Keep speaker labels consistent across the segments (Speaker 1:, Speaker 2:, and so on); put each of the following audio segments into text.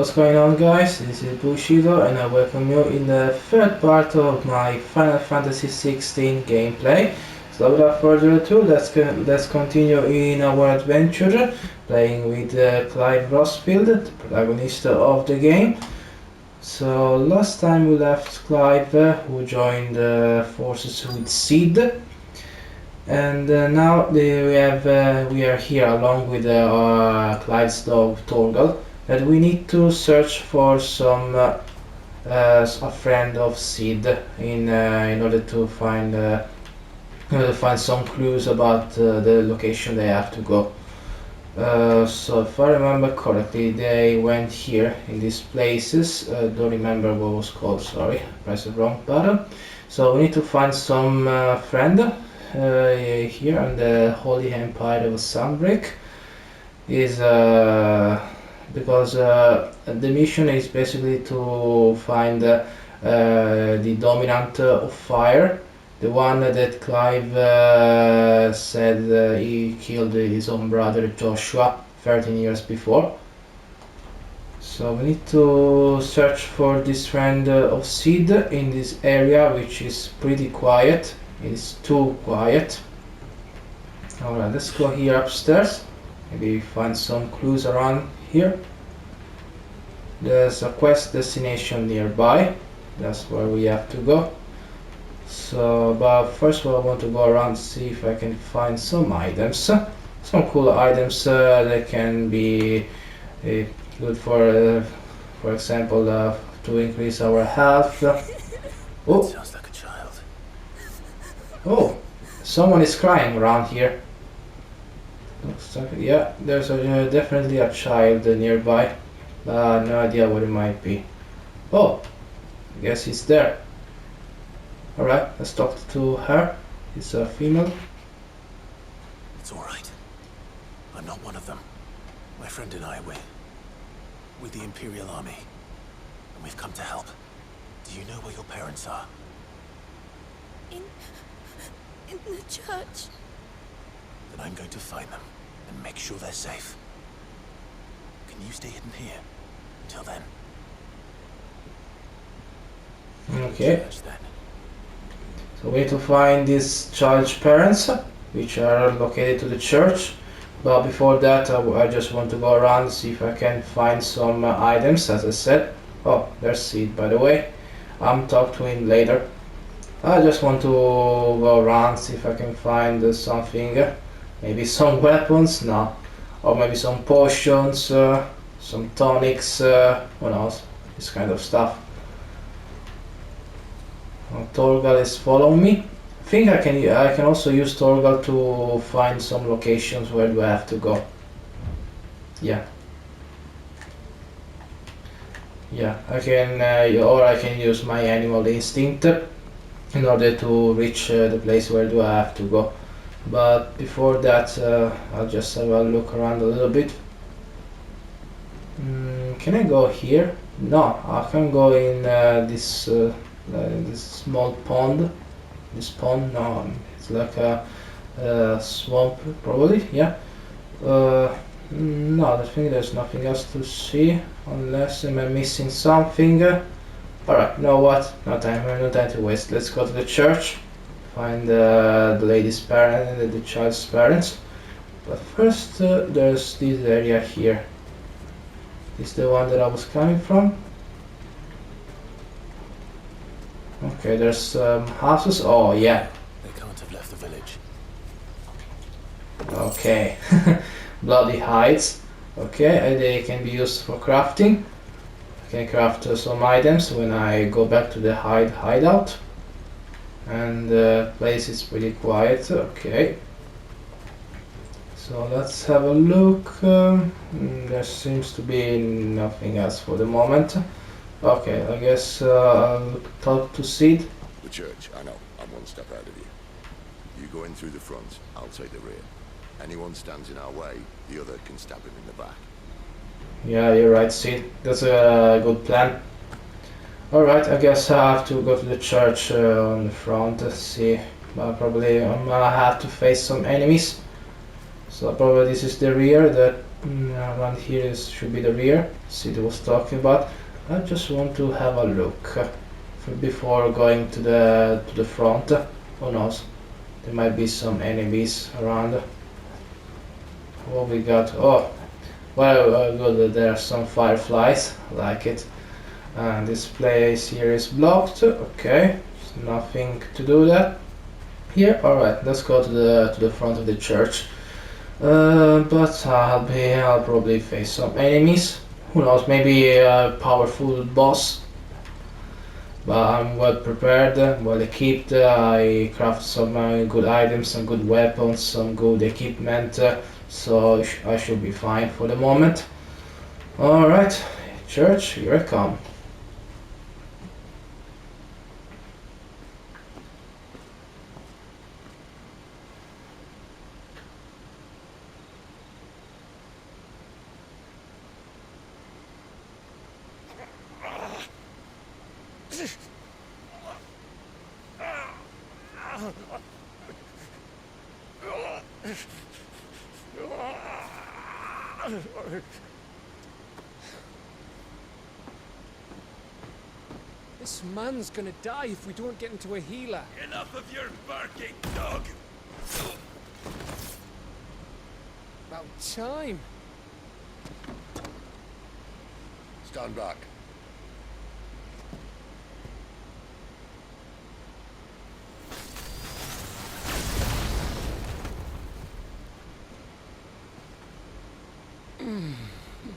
Speaker 1: What's going on, guys? This is Bushido and I welcome you in the third part of my Final Fantasy XVI gameplay. So without further ado, let's continue in our adventure playing with Clive Rosfield, the protagonist of the game. So last time we left Clive, who joined forces with Cid, and now we are here along with Clive's dog Torgal. That we need to search for some a friend of Cid in order to find some clues about the location they have to go. So if I remember correctly, they went here in these places. Don't remember what was called. Sorry, pressed the wrong button. So we need to find some friend here on the Holy Empire of Sunbreak. Is because the mission is basically to find the dominant of fire, the one that Clive said he killed his own brother Joshua 13 years before. So we need to search for this friend of Cid in this area, which is pretty quiet. It is too quiet. Alright, let's go here upstairs. Maybe find some clues around here. There's a quest destination nearby. That's where we have to go. So, but first of all, I want to go around and see if I can find some items. Some cool items that can be good for example, to increase our health. Oh,
Speaker 2: sounds like a child.
Speaker 1: Oh, someone is crying around here. Looks like, yeah, there's definitely a child nearby. No idea what it might be. Oh, I guess he's there. Alright, let's talk to her. It's a female.
Speaker 2: It's alright. I'm not one of them. My friend and I, we're with the Imperial Army. And we've come to help. Do you know where your parents are?
Speaker 3: In the church.
Speaker 2: Then I'm going to find them and make sure they're safe. Can you stay hidden here until then?
Speaker 1: Okay.
Speaker 2: Church, then.
Speaker 1: So we need to find these child's parents, which are located to the church. But before that, I just want to go around and see if I can find some items, as I said. Oh, there's Cid, by the way. I'm talk to him later. I just want to go around, see if I can find something. Maybe some weapons, no. Or maybe some potions, some tonics, who knows, this kind of stuff. Torgal is following me. I think I can also use Torgal to find some locations where do I have to go. Yeah, I can or I can use my animal instinct in order to reach the place where do I have to go. But before that, I'll just have a look around a little bit. Can I go here? No, I can go in this small pond. This pond? No, it's like a swamp, probably. Yeah. No, I think there's nothing else to see, unless am I missing something. Alright, you know what? No time to waste. Let's go to the church. Find the lady's parents and the child's parents. But first, there's this area here. Is the one that I was coming from? Okay, there's houses. Oh yeah.
Speaker 2: They can't have left the village.
Speaker 1: Okay. Bloody hides. Okay, they can be used for crafting. I can craft some items when I go back to the hideout. And the place is pretty quiet. Okay, so let's have a look. There seems to be nothing else for the moment. Okay, I guess I'll talk to Cid.
Speaker 4: The church, I know. I'm one step ahead of you. You go in through the front, I'll take the rear. Anyone stands in our way, the other can stab him in the back.
Speaker 1: Yeah, you're right, Cid. That's a good plan. Alright, I guess I have to go to the church on the front. Let's see. Probably I'm gonna have to face some enemies. So probably this is the rear. That Around here should be the rear. Sid was talking about. I just want to have a look before going to the front. Who knows? There might be some enemies around. What we got? Oh, well, good. There are some fireflies. I like it. And this place here is blocked. Okay, there's nothing to do that here. All right, let's go to the front of the church. But I'll probably face some enemies. Who knows? Maybe a powerful boss. But I'm well prepared, well equipped. I craft some good items, some good weapons, some good equipment. So I should be fine for the moment. All right, church, here I come.
Speaker 5: This man's gonna die if we don't get into a healer.
Speaker 2: Enough of your barking, dog!
Speaker 5: About time.
Speaker 4: Stand back.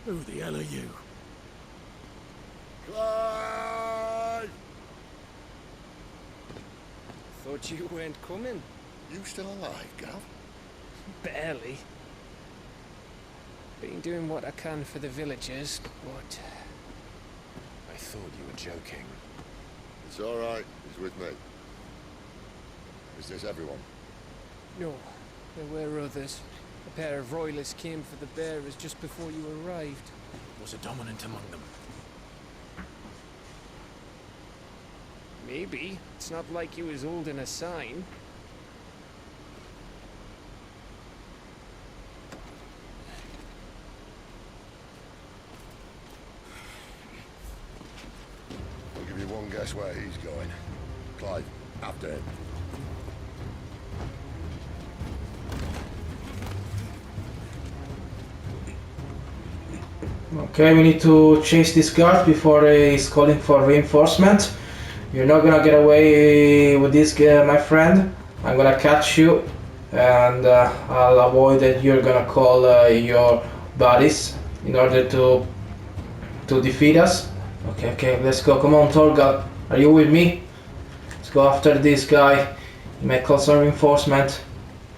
Speaker 2: Who the hell are you?
Speaker 4: Clive!
Speaker 5: Thought you weren't coming.
Speaker 4: You still alive, Gav?
Speaker 5: Barely. Been doing what I can for the villagers, but
Speaker 2: I thought you were joking.
Speaker 4: It's all right. He's with me. Is this everyone?
Speaker 5: no, there were others. A pair of royalists came for the bearers just before you arrived.
Speaker 2: Was a dominant among them?
Speaker 5: Maybe. It's not like he was holding a sign.
Speaker 4: I'll give you one guess where he's going. Clive, after him.
Speaker 1: Okay, we need to chase this guard before he's calling for reinforcement. You're not gonna get away with this guy, my friend. I'm gonna catch you, and I'll avoid that you're gonna call your buddies in order to defeat us. Okay, let's go. Come on, Torgal. Are you with me? Let's go after this guy. He may call some reinforcement.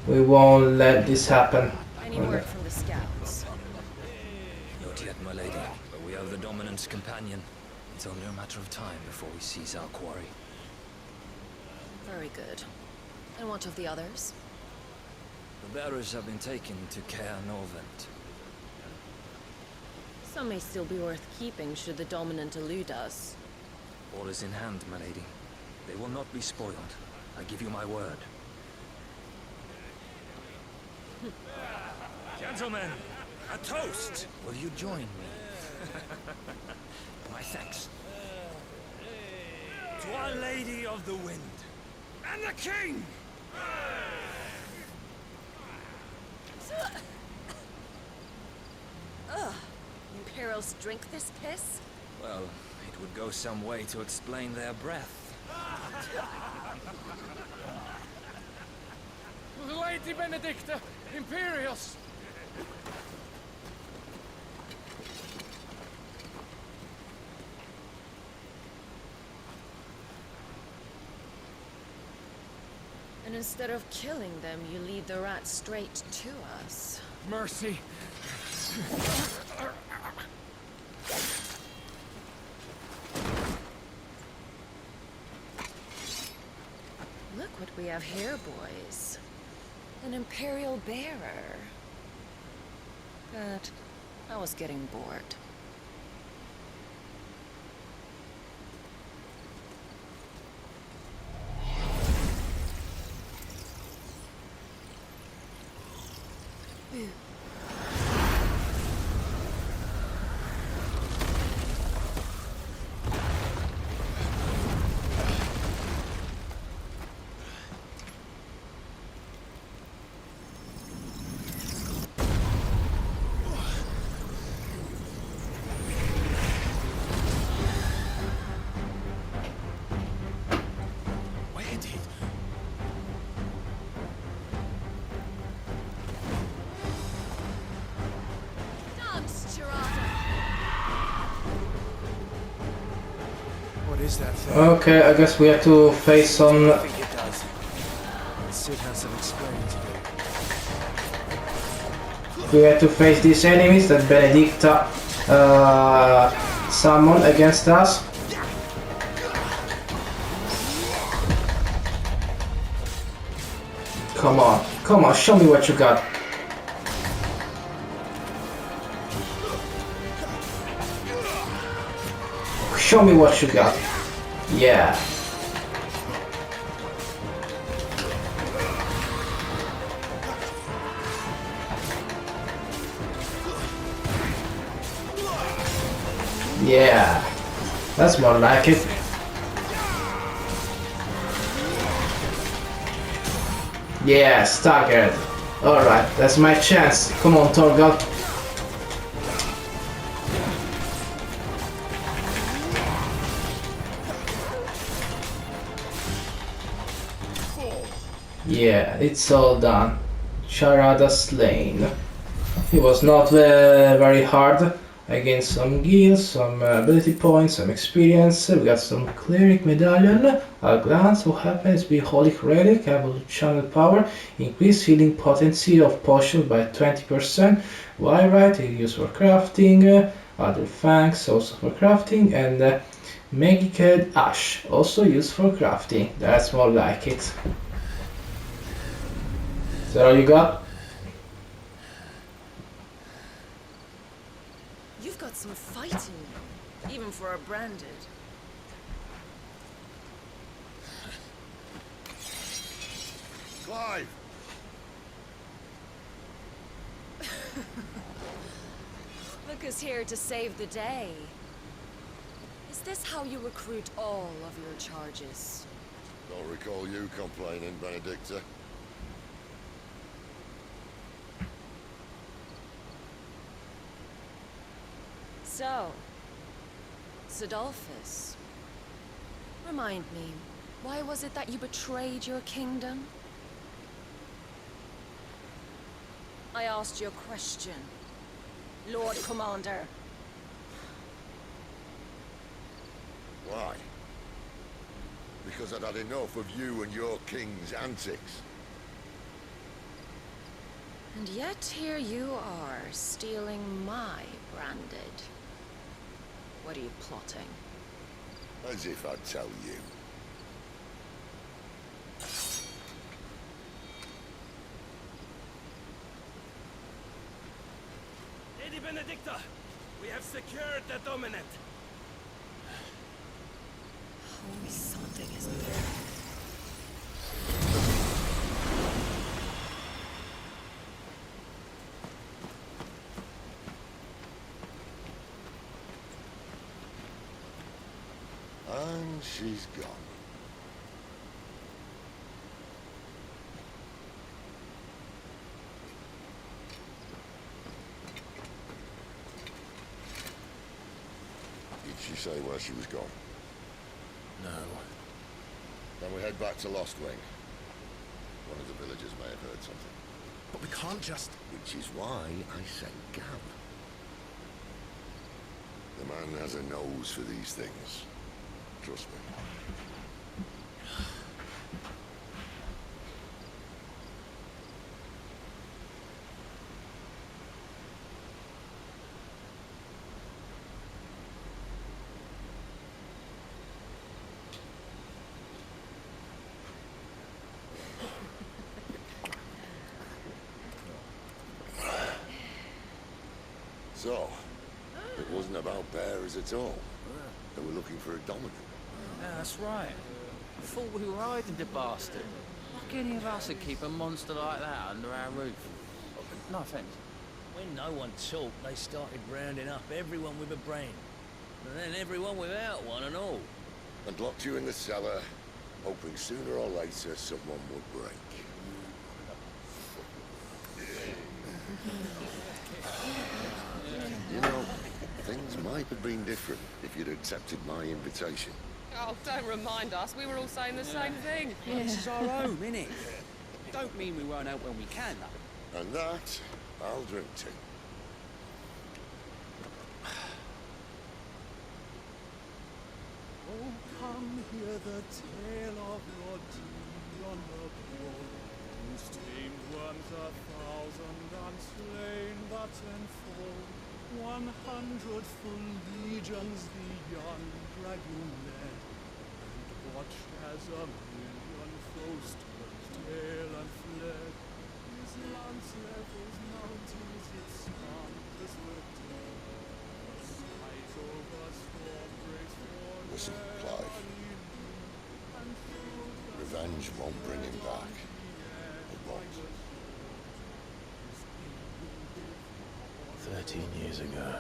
Speaker 1: We won't let this happen.
Speaker 3: Any word from the scouts?
Speaker 6: Not yet, my lady, but we have the dominant's companion. It's only a matter of time before we seize our quarry.
Speaker 3: Very good. And what of the others?
Speaker 6: The bearers have been taken to Caer Norvent.
Speaker 3: Some may still be worth keeping should the dominant elude us.
Speaker 6: All is in hand, my lady. They will not be spoiled. I give you my word. Gentlemen, a toast! Will you join me? My thanks.
Speaker 2: To Our Lady of the Wind and the King!
Speaker 3: Ugh! Imperials drink this piss?
Speaker 6: Well, it would go some way to explain their breath.
Speaker 5: Lady Benedikta, Imperials!
Speaker 3: And instead of killing them, you lead the rats straight to us.
Speaker 5: Mercy.
Speaker 3: Look what we have here, boys. An Imperial bearer. But I was getting bored.
Speaker 5: is that thing?
Speaker 1: Okay, I guess we have to face some.
Speaker 5: I think it does. Cid has some explaining to do.
Speaker 1: We have to face these enemies that Benedikta summoned against us. Come on, show me what you got. Show me what you got. Yeah. Yeah. That's more like it. Yeah, staggered. Alright, that's my chance. Come on, Torgal. Yeah, it's all done. Charada slain. It was not very hard. I gained some gills, some ability points, some experience. We got some cleric medallion. A glance what happens be holy relic, able to channel power, increase healing potency of potion by 20%. Wyrite used for crafting, other fangs also for crafting, and magic ash also used for crafting. That's more like it. Is that all you got?
Speaker 3: You've got some fighting, even for a branded.
Speaker 4: Clive!
Speaker 3: Look who's here to save the day. Is this how you recruit all of your charges?
Speaker 4: Don't recall you complaining, Benedikta.
Speaker 3: So, Sidolphus, remind me, why was it that you betrayed your kingdom? I asked you a question, Lord Commander.
Speaker 4: Why? Because I'd had enough of you and your king's antics.
Speaker 3: And yet here you are, stealing my branded. What are you plotting?
Speaker 4: As if I'd tell you.
Speaker 7: Lady Benedikta, we have secured the dominant.
Speaker 3: Always something, isn't there?
Speaker 4: And she's gone. Did she say where she was gone?
Speaker 2: No.
Speaker 4: Then we head back to Lostwing. One of the villagers may have heard something.
Speaker 2: But we can't just...
Speaker 4: Which is why I sent Gab. The man has a nose for these things. Trust me. So, it wasn't about bears at all. They were looking for a dominant.
Speaker 8: Yeah, that's right. I thought we were hiding the bastard. Like any of us would keep a monster like that under our roof. No offense.
Speaker 9: When no one talked, they started rounding up everyone with a brain. And then everyone without one and all.
Speaker 4: And locked you in the cellar, hoping sooner or later someone would break. You know, things might have been different if you'd accepted my invitation.
Speaker 10: Oh, don't remind us. We were all saying the same thing.
Speaker 8: Well, this is our home, innit? Don't mean we won't out when we can, though.
Speaker 4: And that, I'll drink to.
Speaker 11: Come hear the tale of Lord Dion the Poor, who stained worms 1,000 unslain but tenfold. 100 full legions the young dragoon led, and watched as 1,000,000 foes turned tail and fled. His lance levels mountains, its stars were dead. The skies over storm breaks for
Speaker 4: Listen, Clive. Revenge won't bring him back. It won't.
Speaker 2: 13 years ago,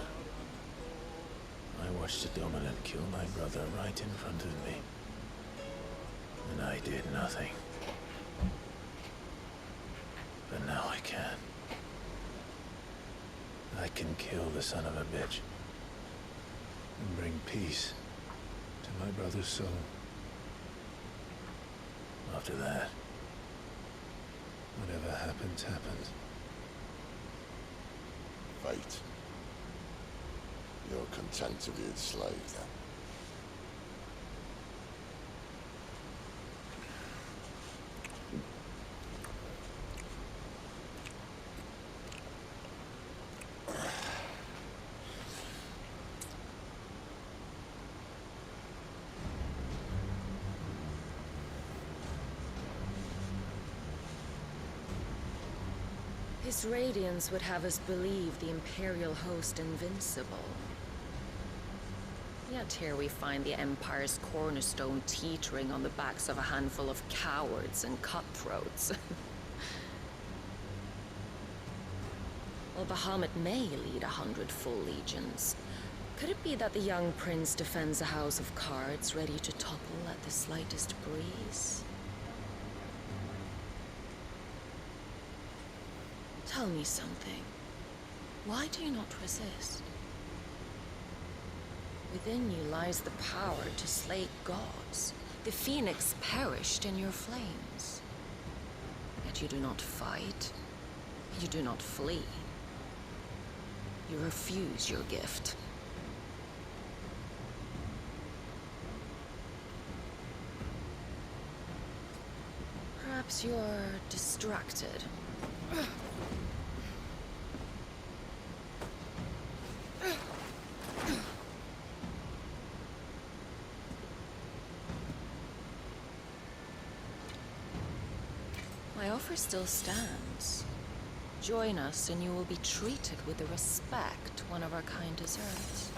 Speaker 2: I watched a dominant kill my brother right in front of me. And I did nothing. But now I can. I can kill the son of a bitch and bring peace to my brother's soul. After that, whatever happens, happens.
Speaker 4: Fate. You're content to be its slave, then?
Speaker 3: His radiance would have us believe the Imperial host invincible. Yet here we find the Empire's cornerstone teetering on the backs of a handful of cowards and cutthroats. While Bahamut may lead 100 full legions, could it be that the young prince defends a house of cards ready to topple at the slightest breeze? Tell me something. Why do you not resist? Within you lies the power to slay gods. The phoenix perished in your flames. Yet you do not fight. You do not flee. You refuse your gift. Perhaps you're distracted. My offer still stands. Join us and you will be treated with the respect one of our kind deserves.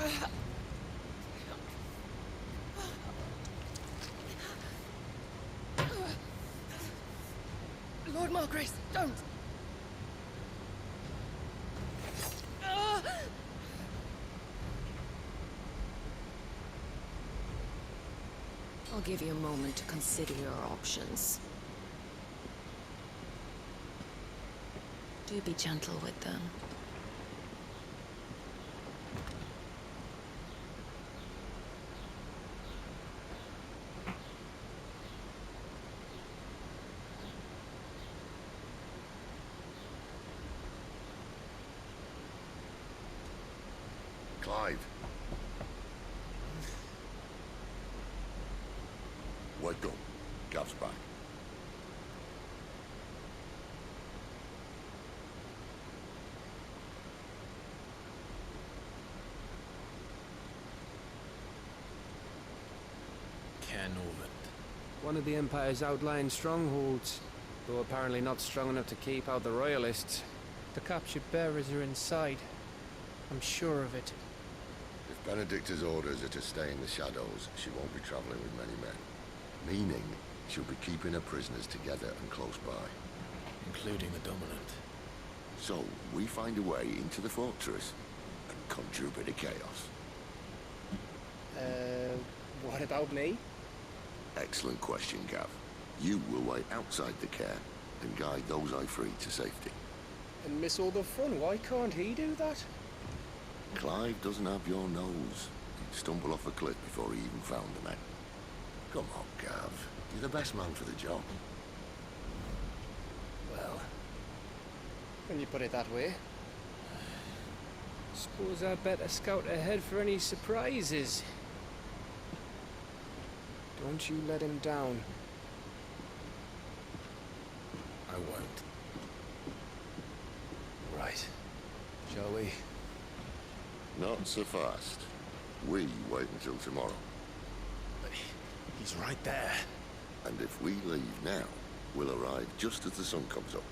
Speaker 10: Lord Margrace, don't!
Speaker 3: I'll give you a moment to consider your options. Do be gentle with them.
Speaker 4: Clive. Wake up. Gav's back.
Speaker 5: One of the Empire's outlying strongholds, though apparently not strong enough to keep out the Royalists.
Speaker 11: The captured bearers are inside. I'm sure of it.
Speaker 4: If Benedikta's orders are to stay in the shadows, she won't be traveling with many men. Meaning, she'll be keeping her prisoners together and close by.
Speaker 2: Including the Dominant.
Speaker 4: So, we find a way into the fortress and conjure a bit of chaos.
Speaker 5: What about me?
Speaker 4: Excellent question, Gav. You will wait outside the care and guide those I free to safety.
Speaker 5: And miss all the fun. Why can't he do that?
Speaker 4: Clive doesn't have your nose. He'd stumble off a cliff before he even found the men. Come on, Gav. You're the best man for the job.
Speaker 5: Well, when you put it that way. Suppose I'd better scout ahead for any surprises. Don't you let him down.
Speaker 2: I won't. Right. Shall we?
Speaker 4: Not so fast. We wait until tomorrow.
Speaker 2: But he's right there.
Speaker 4: And if we leave now, we'll arrive just as the sun comes up.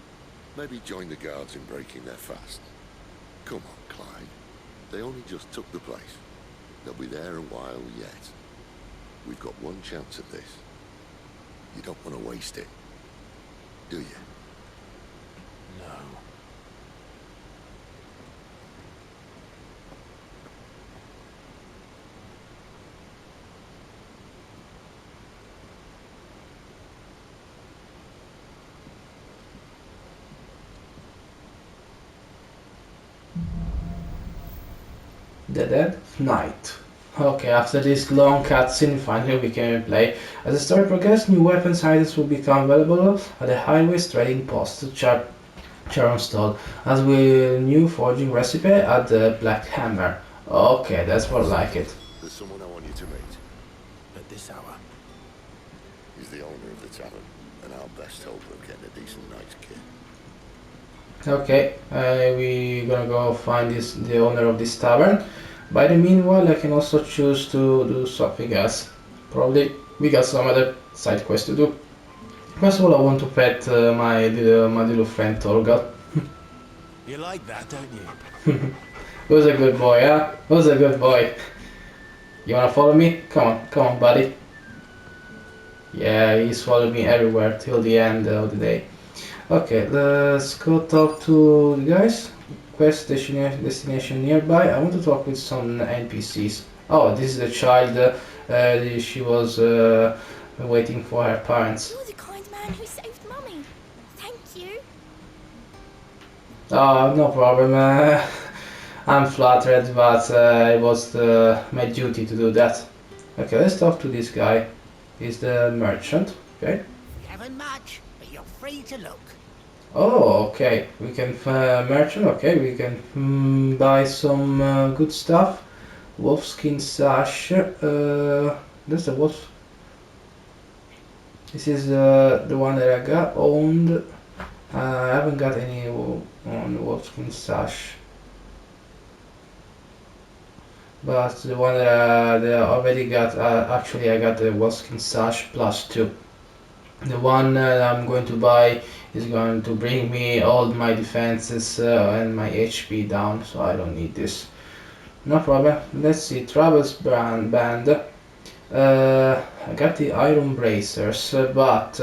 Speaker 4: Maybe join the guards in breaking their fast. Come on, Clive. They only just took the place. They'll be there a while yet. We've got one chance at this. You don't want to waste it, do you?
Speaker 2: No.
Speaker 1: The Dead of Night. Okay, after this long cutscene, finally we can play. As the story progresses, new weapons items will become available at the highway's trading post, Charonstall, as with new forging recipe at the Black Hammer. Okay, that's more like it.
Speaker 4: There's someone I want you to meet.
Speaker 2: At this hour.
Speaker 4: He's the owner of the tavern, and our best hope of getting a decent night's kit.
Speaker 1: Okay, we gonna go find the owner of this tavern. By the meanwhile, I can also choose to do something else. Probably we got some other side quests to do. First of all, I want to pet my little friend Torgal.
Speaker 2: You like that, don't you?
Speaker 1: Who's a good boy, huh? Who's a good boy? You wanna follow me? Come on, buddy. Yeah, he's following me everywhere till the end of the day. Okay, let's go talk to the guys. Quest destination nearby. I want to talk with some NPCs. Oh, this is the child. She was waiting for her parents.
Speaker 12: You're the kind man who saved Mummy. Thank you.
Speaker 1: Oh, no problem. I'm flattered, but it was my duty to do that. Okay, let's talk to this guy. He's the merchant. Okay.
Speaker 13: We haven't much, but you're free to look.
Speaker 1: Oh, okay. We can merchant. Okay, we can buy some good stuff. Wolfskin sash. That's the wolf. This is the one that I got owned. I haven't got any on wolfskin sash, but the one that I already got. Actually, I got the wolfskin sash +2. The one I'm going to buy is going to bring me all my defenses and my HP down, so I don't need this. No problem. Let's see, Travels band. I got the iron bracers, but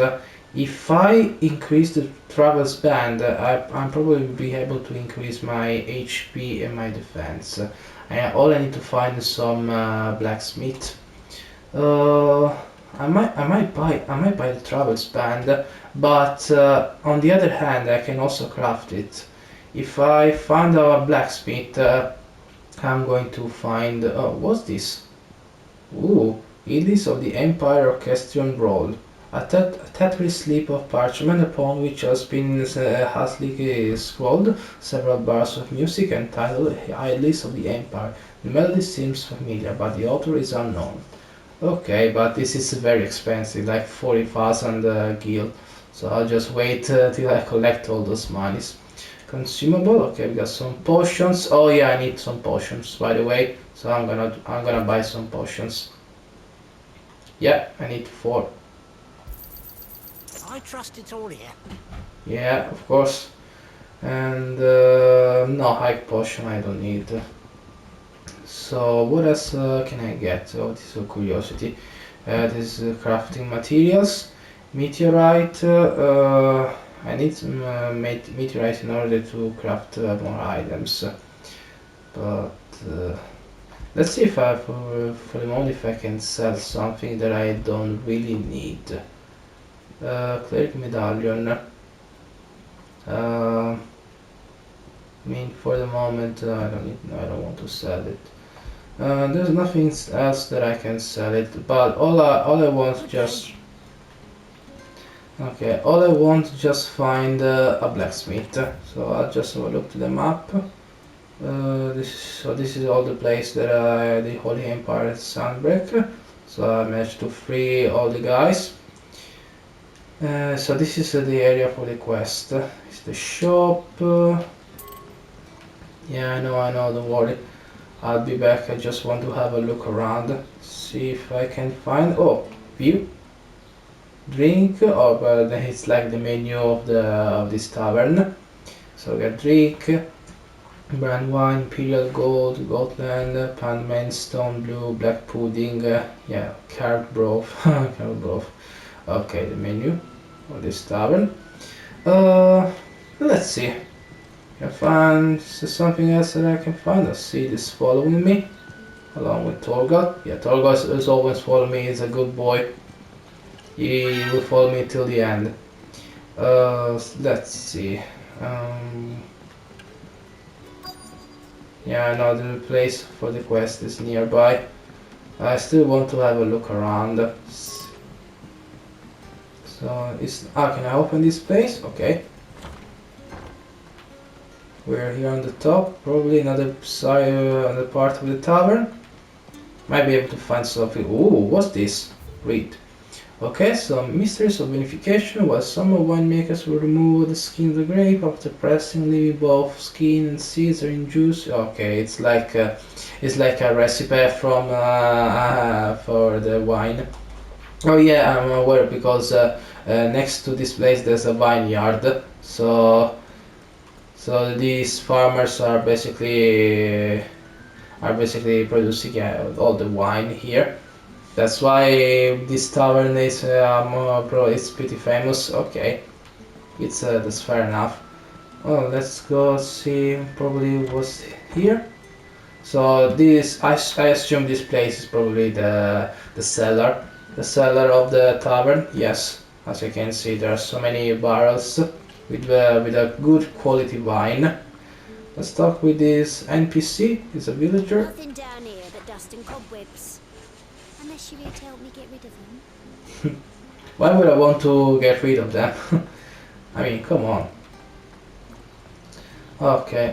Speaker 1: if I increase the Travels band, I'm probably be able to increase my HP and my defense. All I need to find is some blacksmith. I might buy the Travels band, but on the other hand, I can also craft it. If I find a blacksmith, I'm going to find. Oh, what's this? Ooh, Idlis of the Empire Orchestrion Roll. A Tetris slip of parchment upon which has been hastily scrawled several bars of music entitled Idlis of the Empire. The melody seems familiar, but the author is unknown. Okay, but this is very expensive, like 40,000 gil. So I'll just wait till I collect all those monies. Consumable. Okay, we got some potions. Oh yeah, I need some potions, by the way. So I'm gonna buy some potions. Yeah, I need 4.
Speaker 13: I trust it's all here.
Speaker 1: Yeah, of course. And no high potion I don't need. So what else can I get? Oh, this is a curiosity. This is crafting materials. Meteorite. I need some meteorite in order to craft more items. But let's see if for the moment if I can sell something that I don't really need. Cleric medallion. I mean, for the moment, I don't want to sell it. There's nothing else that I can sell it, but all I want just. Okay, all I want to just find a blacksmith. So I'll just have a look to the map. This is all the place that the Holy Empire Sunbreak. So I managed to free all the guys. So this is the area for the quest. It's the shop. Yeah, I know, don't worry. I'll be back. I just want to have a look around. See if I can find... Oh, view. Drink. Oh, but it's like the menu of this tavern. So we got drink, brand wine, imperial gold, goatland, pan main, stone blue, black pudding, yeah, carved broth, carved broth. Okay, the menu of this tavern. Let's see. Can I find something else that I can find? I see this following me, along with Torgal. Yeah, Torgal is always following me. He's a good boy. He will follow me till the end. Let's see. Yeah, another place for the quest is nearby. I still want to have a look around. So, can I open this place? Okay. We're here on the top, probably another side, another part of the tavern. Might be able to find something. Ooh, what's this? Read. Okay, so mysteries of vinification. While some winemakers will remove the skin of the grape after pressing, leaving both skin and seeds are in juice. Okay, it's like a recipe from for the wine. Oh yeah, I'm aware because next to this place there's a vineyard. So these farmers are basically producing all the wine here. That's why this tavern is it's pretty famous. Okay, that's fair enough. Well, let's go see probably what's here. So this I assume this place is probably the cellar of the tavern. Yes, as you can see, there are so many barrels with a good quality wine. Let's talk with this NPC. He's a villager.
Speaker 12: Nothing down here but dust and cobwebs. Unless you're here to help me get rid of them.
Speaker 1: Why would I want to get rid of them? I mean, come on. Okay,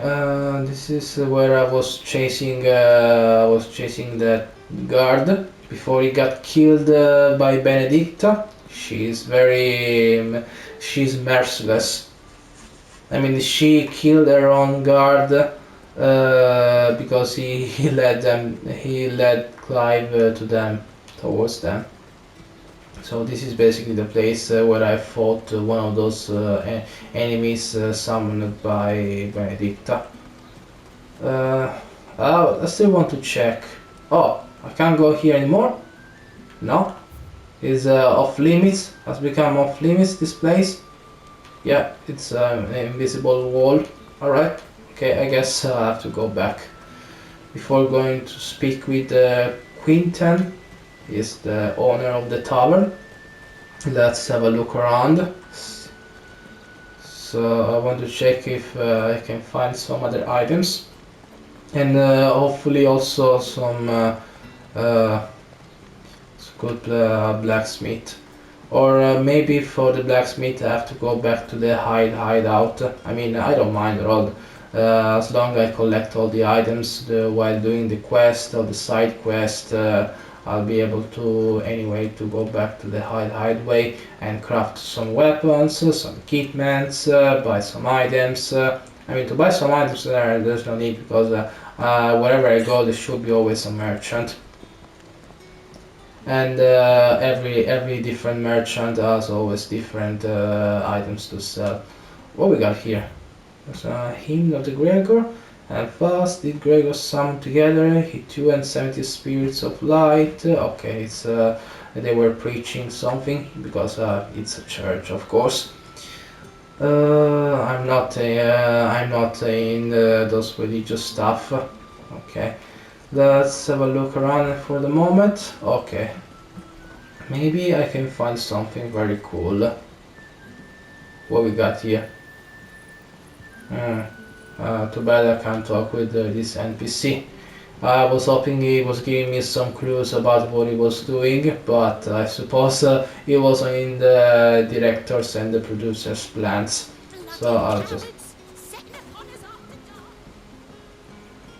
Speaker 1: this is where I was chasing that guard before he got killed by Benedikta. She's merciless. I mean, she killed her own guard because he led Clive towards them. So this is basically the place where I fought one of those enemies summoned by Benedikta. I still want to check. Oh, I can't go here anymore? No? Is off limits? Has become off limits, this place? Yeah, it's an invisible wall. Alright, okay, I guess I have to go back. Before going to speak with Quinten, is the owner of the tavern. Let's have a look around. So I want to check if I can find some other items, and hopefully also some good blacksmith. Or maybe for the blacksmith I have to go back to the hideout. I mean, I don't mind at all. As long as I collect all the items while doing the quest or the side quest, I'll be able to to go back to the hideaway and craft some weapons, some equipments, buy some items. I mean, to buy some items there's no need because wherever I go there should be always a merchant. And every different merchant has always different items to sell. What we got here? There's a hymn of the Gregor. And fast did Gregor summon together he 270 spirits of light. Okay, it's they were preaching something because it's a church, of course. I'm not in those religious stuff. Okay, let's have a look around for the moment. Okay, maybe I can find something very cool. What we got here? Too bad I can't talk with this NPC. I was hoping he was giving me some clues about what he was doing, but I suppose it wasn't in the directors and the producers' plans. So I'll just...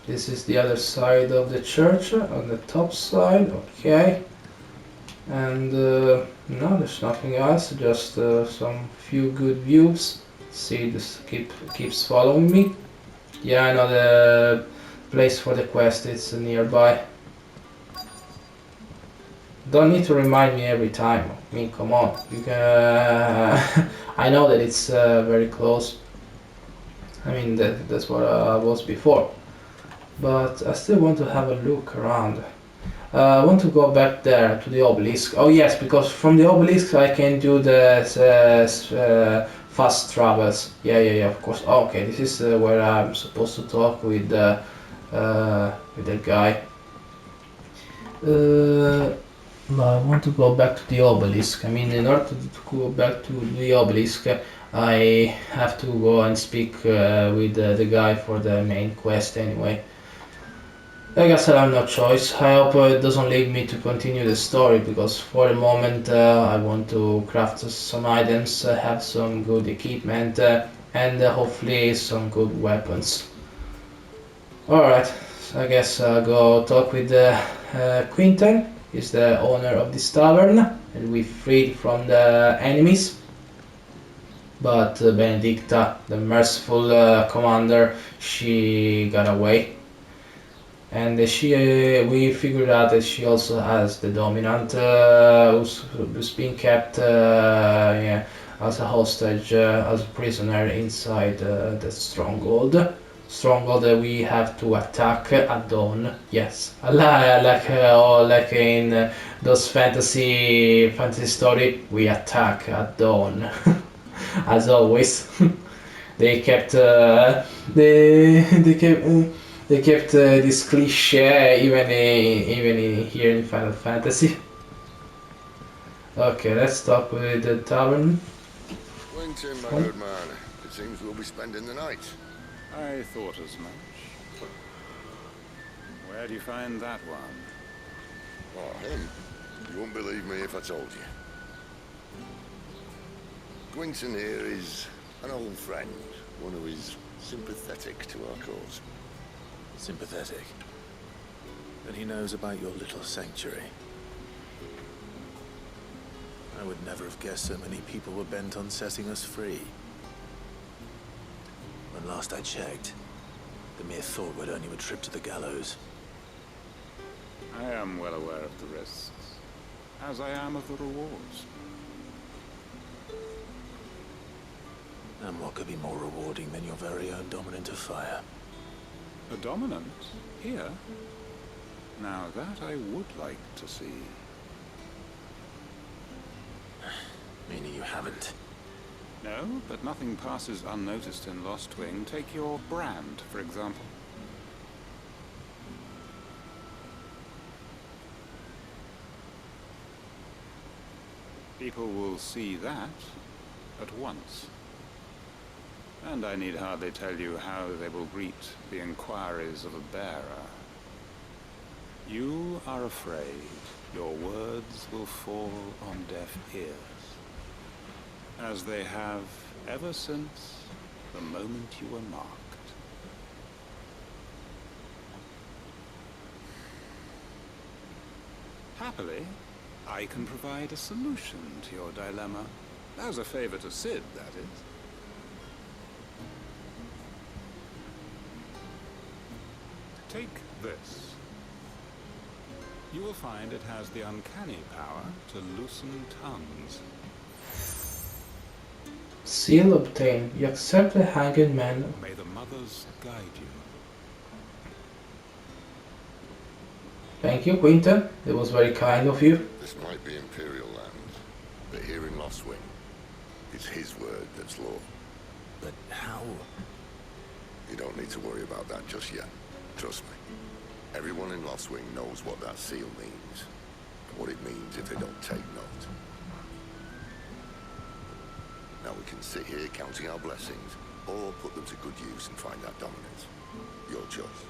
Speaker 1: This is the other side of the church, on the top side, okay. And no, there's nothing else, just some few good views. See, this keeps following me. Yeah, I know the place for the quest, it's nearby. Don't need to remind me every time. I mean, come on, you can. I know that it's very close. I mean, that's what I was before. But I still want to have a look around. I want to go back there to the obelisk. Oh yes, because from the obelisk I can do the fast travels. Yeah, of course. Oh, okay, this is where I'm supposed to talk with the guy. But I want to go back to the obelisk. I mean, in order to go back to the obelisk, I have to go and speak with the guy for the main quest anyway. I guess I have no choice. I hope it doesn't lead me to continue the story, because for the moment I want to craft some items, have some good equipment, and hopefully some good weapons. Alright, so I guess I'll go talk with Quinten. He's the owner of this tavern, and we freed from the enemies. But Benedikta, the merciful commander, she got away. And we figured out that she also has the dominant, who's being kept as a hostage, as a prisoner inside the stronghold. Stronghold that we have to attack at dawn. Yes, like in those fantasy story, we attack at dawn, as always. They kept they kept this cliche even here in Final Fantasy. Okay, let's talk with the tavern.
Speaker 4: Quinten, my good man, it seems we'll be spending the night.
Speaker 14: I thought as much. Where do you find that one?
Speaker 4: Oh, him? You wouldn't believe me if I told you. Quinten here is an old friend, one who is sympathetic to our cause.
Speaker 2: Sympathetic? Then he knows about your little sanctuary. I would never have guessed so many people were bent on setting us free. When last I checked, the mere thought would earn you a trip to the gallows.
Speaker 14: I am well aware of the risks, as I am of the rewards.
Speaker 2: And what could be more rewarding than your very own dominant of fire?
Speaker 14: A dominant? Here? Now that I would like to see.
Speaker 2: Meaning you haven't?
Speaker 14: No, but nothing passes unnoticed in Lostwing. Take your brand, for example. People will see that at once. And I need hardly tell you how they will greet the inquiries of a bearer. You are afraid your words will fall on deaf ears, as they have ever since the moment you were marked. Happily, I can provide a solution to your dilemma, as a favor to Cid, that is. Take this. You will find it has the uncanny power to loosen tongues.
Speaker 1: Seal obtained. You accept the hanged man.
Speaker 14: May the mothers guide you.
Speaker 1: Thank you, Quinten. It was very kind of you.
Speaker 4: This might be Imperial land, but here in Lostwing, it's his word that's law.
Speaker 2: But how?
Speaker 4: You don't need to worry about that just yet. Trust me. Everyone in Lostwing knows what that seal means, and what it means if they don't take note. Now we can sit here counting our blessings, or put them to good use and find our dominance. Your choice.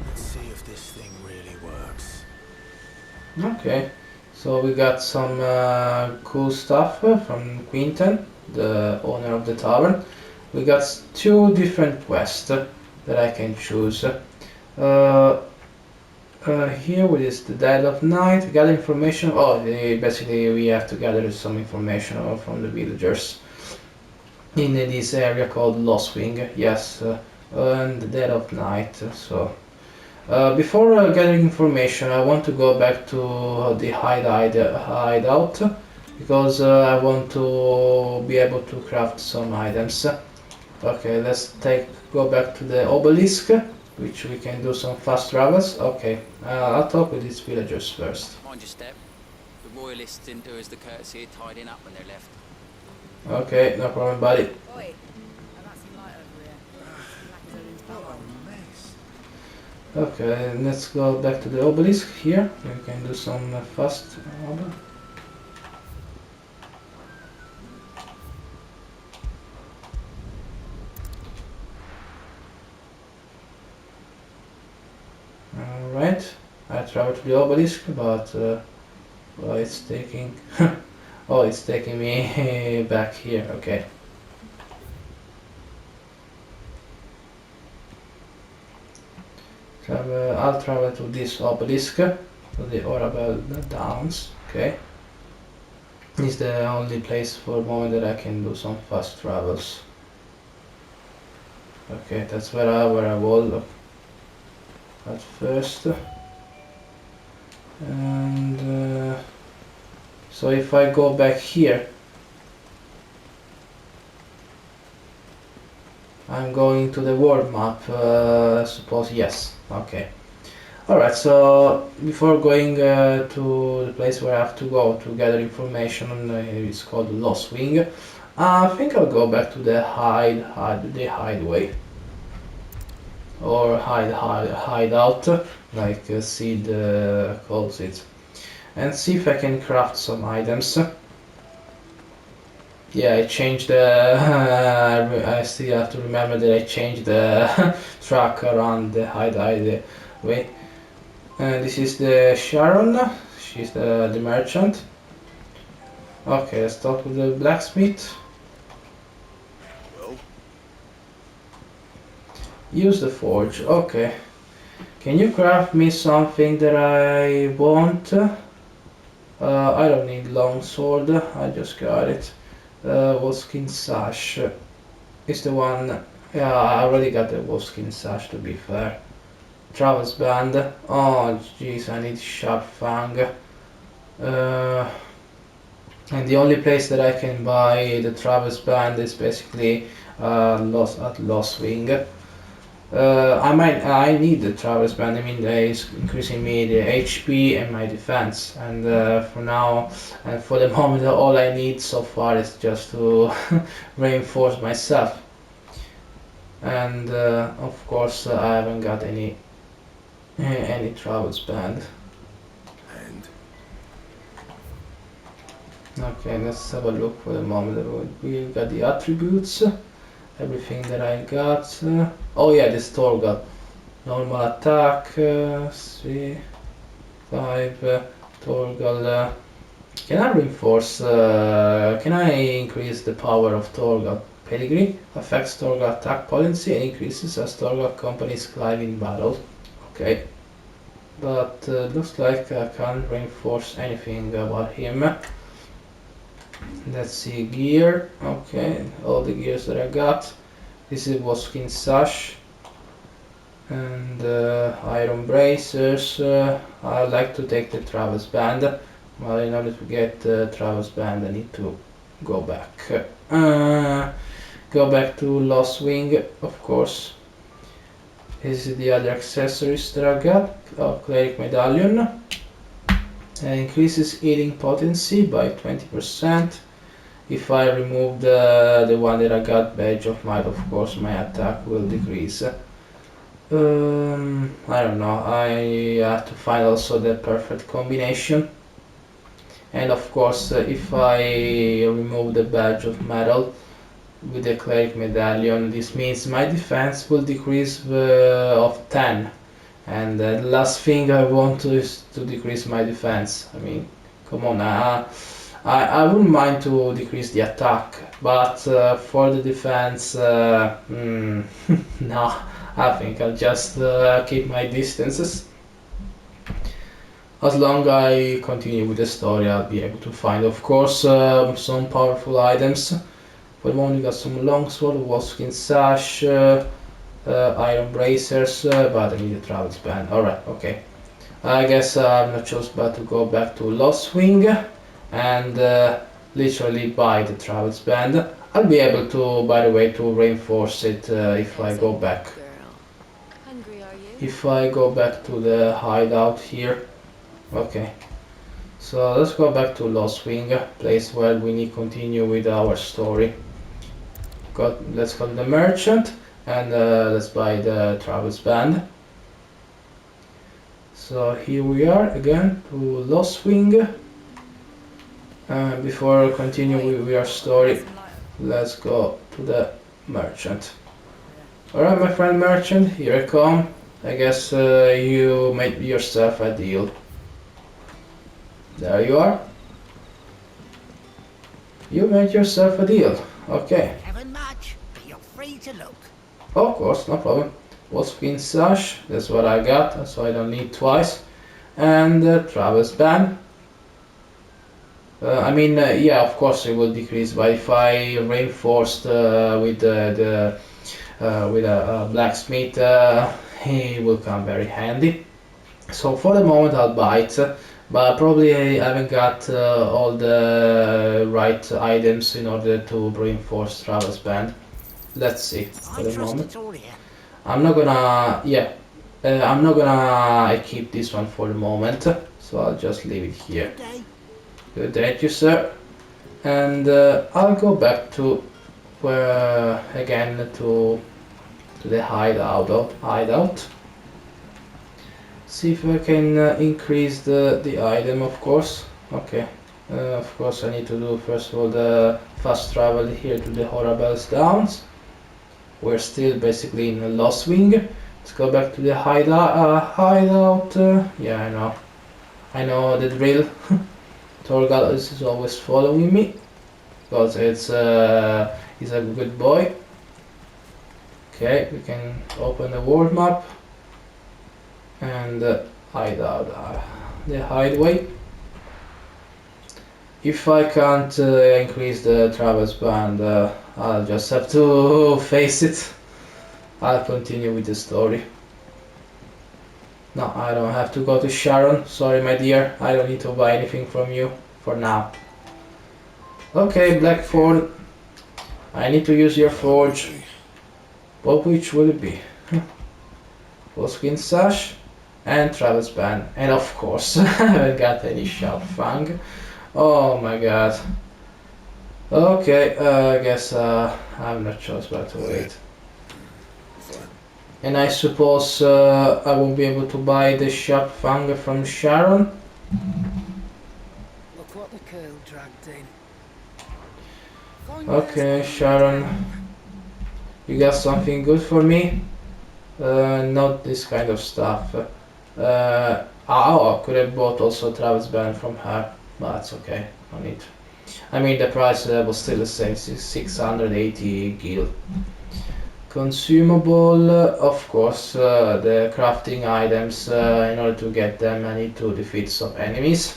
Speaker 2: Let's see if this thing really works.
Speaker 1: Okay, so we got some cool stuff from Quinten, the owner of the tavern. We got two different quests. that I can choose. Here is the Dead of Night. Gather information. Oh, basically we have to gather some information from the villagers in this area called Lostwing. Yes, and the Dead of Night. So before gathering information, I want to go back to the hideout because I want to be able to craft some items. Okay, let's go back to the obelisk, which we can do some fast travels. Okay, I'll talk with these villagers first.
Speaker 8: Mind your step. The royalists didn't do us the courtesy of tidying up when they left.
Speaker 1: Okay, no problem, buddy.
Speaker 15: Oi, I've got some light over here.
Speaker 1: Okay, let's go back to the obelisk here. We can do some fast travel. Alright, I traveled to the obelisk, but well, it's taking oh, it's taking me back here. Okay. I'll travel to this obelisk, to the Orabel Downs. Okay. It's the only place for the moment that I can do some fast travels. Okay, that's where I was at first. And so if I go back here, I'm going to the world map, I suppose. Yes. Okay. Alright, so before going to the place where I have to go to gather information, it's called Lostwing. I think I'll go back to the hideaway, or hideout, like Cid calls it, and see if I can craft some items. Yeah, I changed the. I still have to remember that I changed the track around the hideaway. This is the Sharon. She's the merchant. Okay, let's talk with the blacksmith.
Speaker 4: Well,
Speaker 1: use the forge. Okay. Can you craft me something that I want? I don't need long sword. I just got it. Wolfskin sash is the one. Yeah, I already got the wolfskin sash, to be fair. Travis band. Oh jeez, I need sharp fang. And the only place that I can buy the Travis band is basically at Lostwing. I need the Travis band. I mean, it's increasing me the HP and my defense. And for now, and for the moment, all I need so far is just to reinforce myself. And of course, I haven't got any Travis band. Okay, let's have a look for the moment. We got the attributes, everything that I got. Oh yeah, this Torgal. Normal attack, 3, 5, Torgal. Can I reinforce, can I increase the power of Torgal? Pedigree affects Torgal attack potency and increases as Torgal accompanies Clive in battle. Okay. But looks like I can't reinforce anything about him. Let's see, gear. Okay, all the gears that I got. This is Wolfskin sash and iron bracers. I like to take the Travis band. Well, in order to get the Travis band, I need to go back. Go back to Lostwing, of course. This is the other accessories that I got. Oh, cleric medallion. Increases eating potency by 20%. If I remove the one that I got, badge of might, of course my attack will decrease. I don't know, I have to find also the perfect combination. And of course, if I remove the badge of metal with the cleric medallion, this means my defense will decrease of 10. And the last thing I want is to decrease my defense. I mean, come on, I wouldn't mind to decrease the attack, but for the defense, no, I think I'll just keep my distances. As long as I continue with the story, I'll be able to find, of course, some powerful items. For the moment, we got some longsword, wolfskin sash, iron bracers, but I need a travel span. Alright, okay. I guess I'm not choose but to go back to Lostwing and literally buy the travel span. I'll be able to, by the way, to reinforce it if I go back. If I go back to the hideout here. Okay. So let's go back to Lostwing, place where we need to continue with our story. Let's go to the merchant and let's buy the travel band. So here we are again to Lostwing. Before continuing with our story, let's go to the merchant. Alright, my friend merchant, here I come. I guess you made yourself a deal. There you are. You made yourself a deal. Okay.
Speaker 13: Haven't much, but you're free to look.
Speaker 1: Of course, no problem. Wolfskin sash, that's what I got, so I don't need twice. And travel span. Yeah, of course it will decrease, but if I reinforced with a blacksmith, he will come very handy. So for the moment I'll buy it, but probably I haven't got all the right items in order to reinforce travel span. Let's see for the moment. I'm not gonna, I'm not gonna keep this one for the moment, so I'll just leave it here. Good day to you, sir. And I'll go back to where again to the hideout. See if I can increase the item, of course. Okay. Of course I need to do first of all the fast travel here to the Horrible's Downs. We're still basically in a Lostwing. Let's go back to the hideout. Yeah, I know the drill. Torgal is always following me because he's a good boy. Okay, we can open the world map and hideout, the hideaway. If I can't increase the travel span, I'll just have to face it. I'll continue with the story. No, I don't have to go to Sharon. Sorry, my dear. I don't need to buy anything from you for now. Okay, Blackthorn. I need to use your forge. But which will it be? Wolfskin sash and travel span. And of course, I haven't got any sharp fang. Oh my god. Okay, I guess I'm not choice but to wait. And I suppose I won't be able to buy the sharp fang from Sharon.
Speaker 15: Look what the curl dragged in.
Speaker 1: Okay, Sharon. You got something good for me? Not this kind of stuff. I could have bought also Travis Band from her, but that's okay. No need. I mean, the price was still the same, 680 gil. Consumable, of course, the crafting items. In order to get them, I need to defeat some enemies.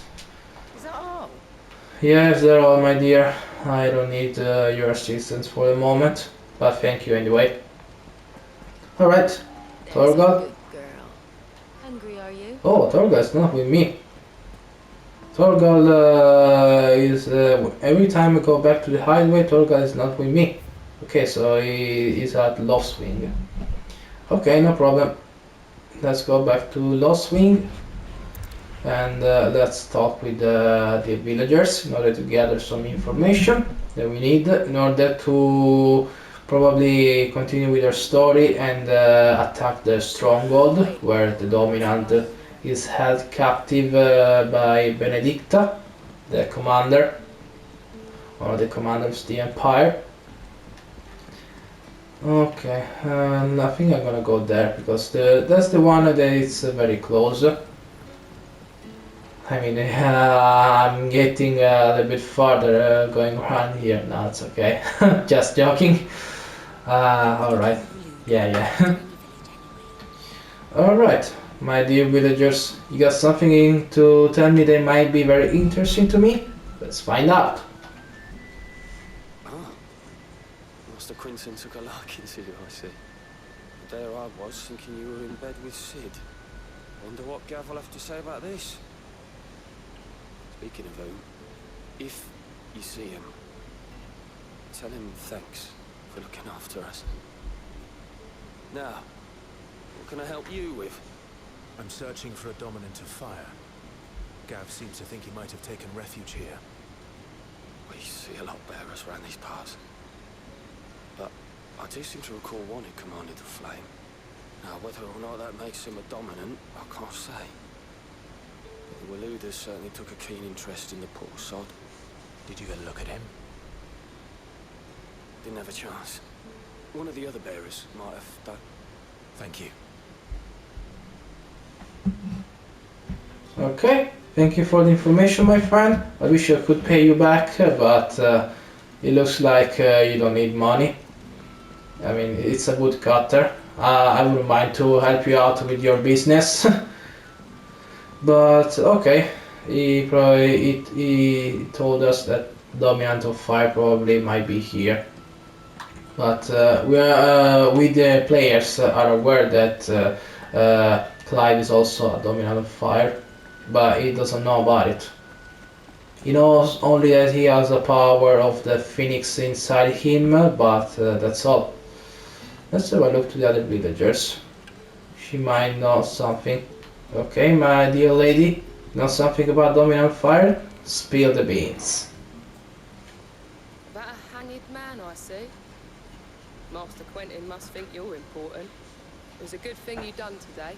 Speaker 15: Is that all?
Speaker 1: Yes, they're all, my dear. I don't need your assistance for the moment, but thank you anyway. Alright, Torgal.
Speaker 3: Hungry, are you?
Speaker 1: Oh, Torgal's not with me. Torgal is every time I go back to the hideaway, Torgal is not with me. Okay, so he is at Lostwing. Okay, no problem. Let's go back to Lostwing and let's talk with the villagers in order to gather some information that we need in order to probably continue with our story and attack the stronghold where the dominant is held captive by Benedikta, the commander, one of the commanders of the empire. Okay, I think I'm gonna go there because that's the one that is very close. I mean, I'm getting a little bit farther going around here. No, it's okay. Just joking. Alright. Yeah. Alright, my dear villagers, you got something to tell me that might be very interesting to me? Let's find out.
Speaker 16: Ah, Master Quinton took a liking to you, I see. There I was, thinking you were in bed with Cid. Wonder what Gav will have to say about this. Speaking of whom, if you see him, tell him thanks for looking after us. Now, what can I help you with?
Speaker 2: I'm searching for a dominant of fire. Gav seems to think he might have taken refuge here.
Speaker 16: We see a lot bearers around these parts. But I do seem to recall one who commanded the flame. Now, whether or not that makes him a dominant, I can't say. But the Waloeders certainly took a keen interest in the poor sod.
Speaker 2: Did you get a look at him?
Speaker 16: Didn't have a chance. One of the other bearers might have done.
Speaker 2: Thank you.
Speaker 1: Okay, thank you for the information, my friend. I wish I could pay you back, but it looks like you don't need money. I mean, it's a good cutter. I wouldn't mind to help you out with your business. But okay, he told us that Dominant of Fire probably might be here. But we the players are aware that Clive is also a Dominant of Fire, but he doesn't know about it. He knows only that he has the power of the phoenix inside him, but that's all. Let's have a look to the other villagers. She might know something. Okay, my dear lady, know something about Dominant Fire? Spill the beans.
Speaker 10: About a hanged man, I see. Master Quentin must think you're important. It was a good thing you done today,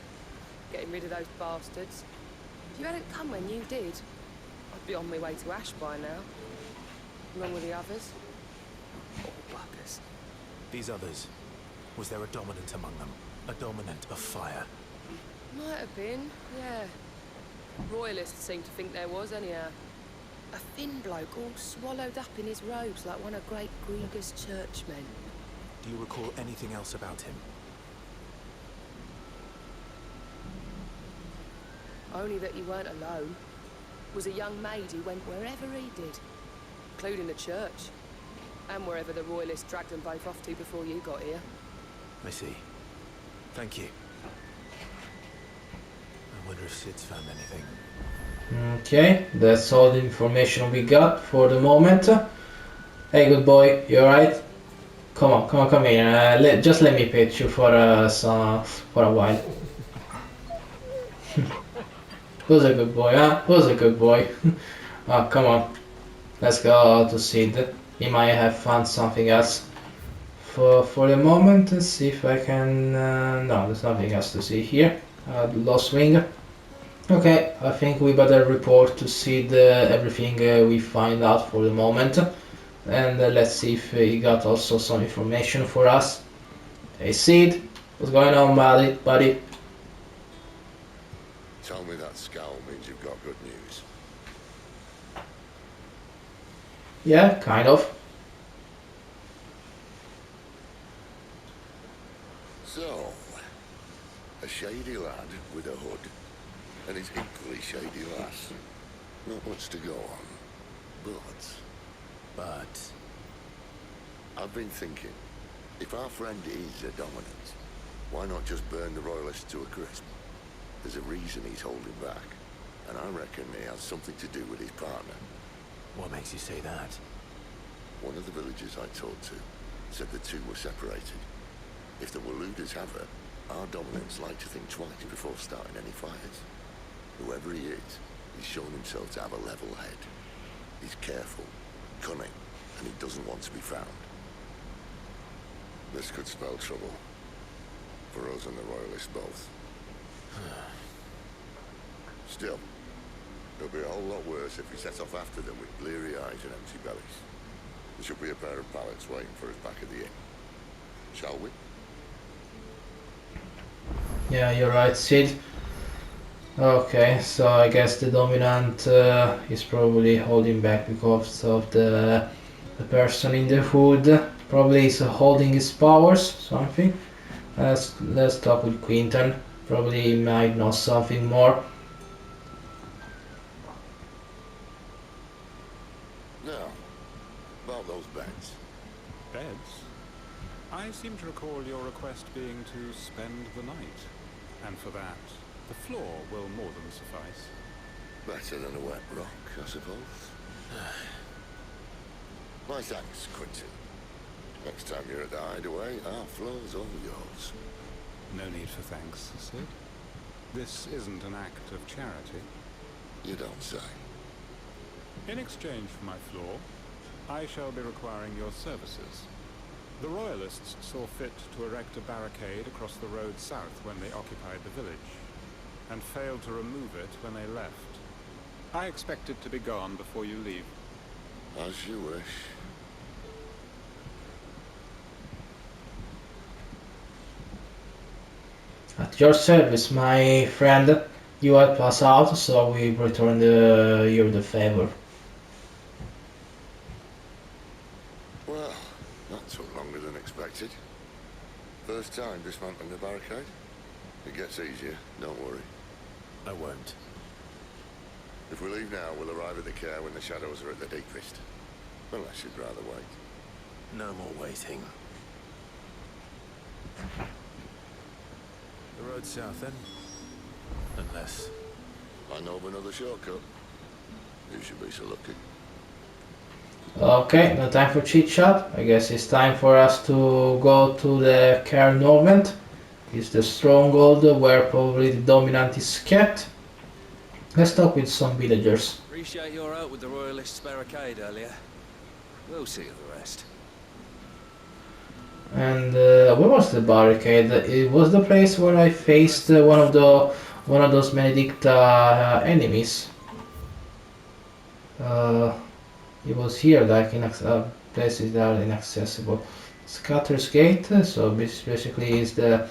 Speaker 10: getting rid of those bastards. If you hadn't come when you did, I'd be on my way to Ash by now, along with the others. All buggers.
Speaker 2: These others, was there a dominant among them? A dominant of fire?
Speaker 10: Might have been, yeah. Royalists seem to think there was, anyhow. A thin bloke all swallowed up in his robes like one of Great Grieger's churchmen.
Speaker 2: Do you recall anything else about him?
Speaker 10: Only that he weren't alone. Was a young maid who went wherever he did, including the church, and wherever the Royalists dragged them both off to before you got here.
Speaker 2: I see. Thank you. I wonder if Cid's found anything.
Speaker 1: Okay, that's all the information we got for the moment. Hey, good boy, you alright? Come here. Just let me pet you for a while. Who's a good boy, huh? Who's a good boy? Oh, come on. Let's go to Cid. He might have found something else. For the moment, let's see if I can... no, there's nothing else to see here. Lostwing. Okay, I think we better report to Cid everything we find out for the moment. And let's see if he got also some information for us. Hey Cid, what's going on, buddy?
Speaker 4: Tell me that scowl means you've got good news.
Speaker 1: Yeah, kind of.
Speaker 4: So, a shady lad with a hood, and his equally shady lass. Not much to go on, but... I've been thinking, if our friend is a dominant, why not just burn the Royalists to a crisp? There's a reason he's holding back, and I reckon he has something to do with his partner.
Speaker 2: What makes you say that?
Speaker 4: One of the villagers I talked to said the two were separated. If the Waloeders have her, our dominants like to think twice before starting any fires. Whoever he is, he's shown himself to have a level head. He's careful, cunning, and he doesn't want to be found. This could spell trouble. For us and the Royalists both. Still, it'll be a whole lot worse if we set off after them with bleary eyes and empty bellies. There should be a pair of pallets waiting for us back at the inn. Shall we?
Speaker 1: Yeah, you're right, Cid. Okay, so I guess the dominant is probably holding back because of the person in the hood. Probably is holding his powers, something. Let's talk with Quinton. Probably might know something more.
Speaker 4: Now, about those beds.
Speaker 14: Beds? I seem to recall your request being to spend the night. And for that, the floor will more than suffice.
Speaker 4: Better than a wet rock, I suppose. My thanks, Quincy. Next time you're at the hideaway, our floor's all yours.
Speaker 14: No need for thanks, Cid. This isn't an act of charity.
Speaker 4: You don't say.
Speaker 14: In exchange for my floor, I shall be requiring your services. The Royalists saw fit to erect a barricade across the road south when they occupied the village, and failed to remove it when they left. I expect it to be gone before you leave.
Speaker 4: As you wish.
Speaker 1: At your service, my friend. You help us out, so we return you the favor.
Speaker 4: Well, that took longer than expected. First time dismantling the barricade? It gets easier, don't worry.
Speaker 2: I won't.
Speaker 4: If we leave now, we'll arrive at the care when the shadows are at the deepest. Unless you'd rather wait.
Speaker 2: No more waiting. The road south then? Unless...
Speaker 4: I know of another shortcut. You should be so lucky.
Speaker 1: Okay, no time for chit chat. I guess it's time for us to go to the Caer Norvent. It's the stronghold where probably the dominant is kept. Let's talk with some villagers.
Speaker 9: Appreciate your help with the Royalists' barricade earlier. We'll see of the rest.
Speaker 1: And where was the barricade? It was the place where I faced one of those Benedikta enemies. It was here, like in places that are inaccessible. Scatter's Gate. So basically, is the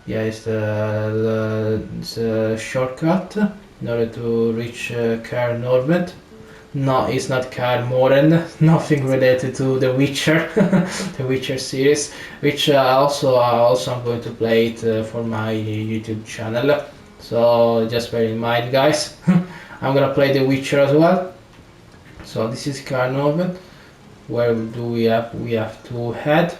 Speaker 1: it's the shortcut in order to reach Caer Norvent. No, it's not Caer Moren, nothing related to The Witcher, the Witcher series, which also I'm going to play it for my YouTube channel. So just bear in mind, guys. I'm gonna play The Witcher as well. So this is Caer Norvent. Where do we have? We have to head,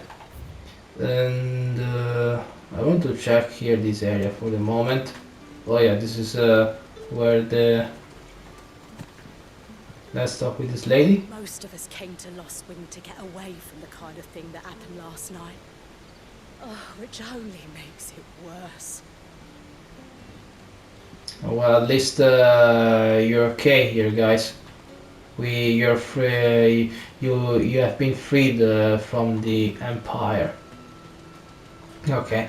Speaker 1: and I want to check here this area for the moment. Oh yeah, this is where the... Let's talk with this lady.
Speaker 17: Most of us came to Lostwing to get away from the kind of thing that happened last night. Oh, which only makes it worse.
Speaker 1: Well, at least you're okay here, guys. You're free. You have been freed from the Empire. Okay,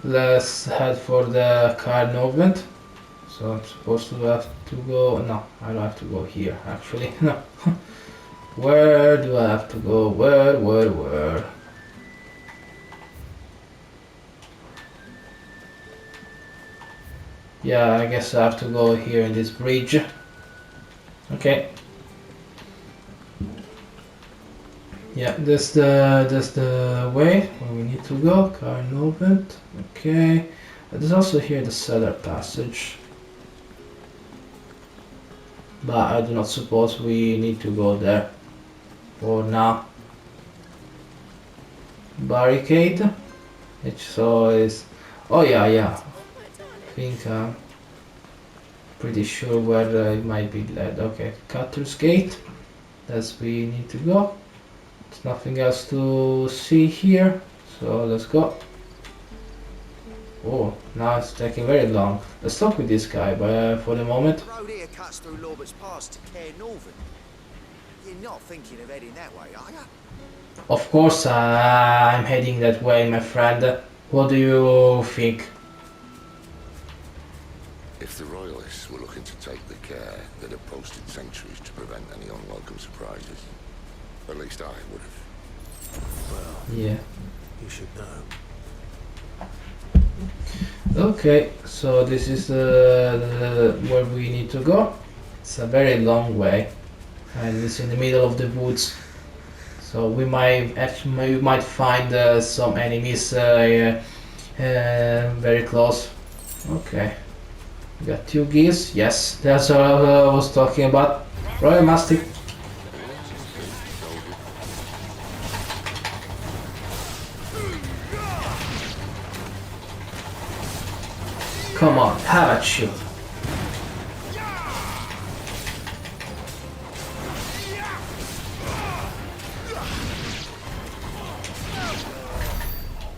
Speaker 1: let's head for the Caer Norvent. So I'm supposed to have to go. No, I don't have to go here. Actually, no. Where do I have to go? Where? Yeah, I guess I have to go here in this bridge. Okay. Yeah, that's the way where we need to go. Caer Norvent. Okay. There's also here the cellar passage. But I do not suppose we need to go there for now. Barricade. Which so is... Oh yeah. I think I'm pretty sure where it might be led. Okay, Cutter's Gate. That's where we need to go. There's nothing else to see here. So let's go. Oh, now it's taking very long. Let's talk with this guy, but for the moment.
Speaker 13: The road here cuts through Lorbert's Pass to Caer Norvent. You're not thinking of heading that way, are you?
Speaker 1: Of course, I'm heading that way, my friend. What do you think?
Speaker 4: If the Royalists were looking to take the care, they'd have posted sentries to prevent any unwelcome surprises. At least I would have.
Speaker 2: Well,
Speaker 1: yeah.
Speaker 2: You should know.
Speaker 1: Okay, so this is where we need to go. It's a very long way, and it's in the middle of the woods. So we might find some enemies very close. Okay, we got 2 gears. Yes, that's what I was talking about. Royal Mastic. Come on, have at you.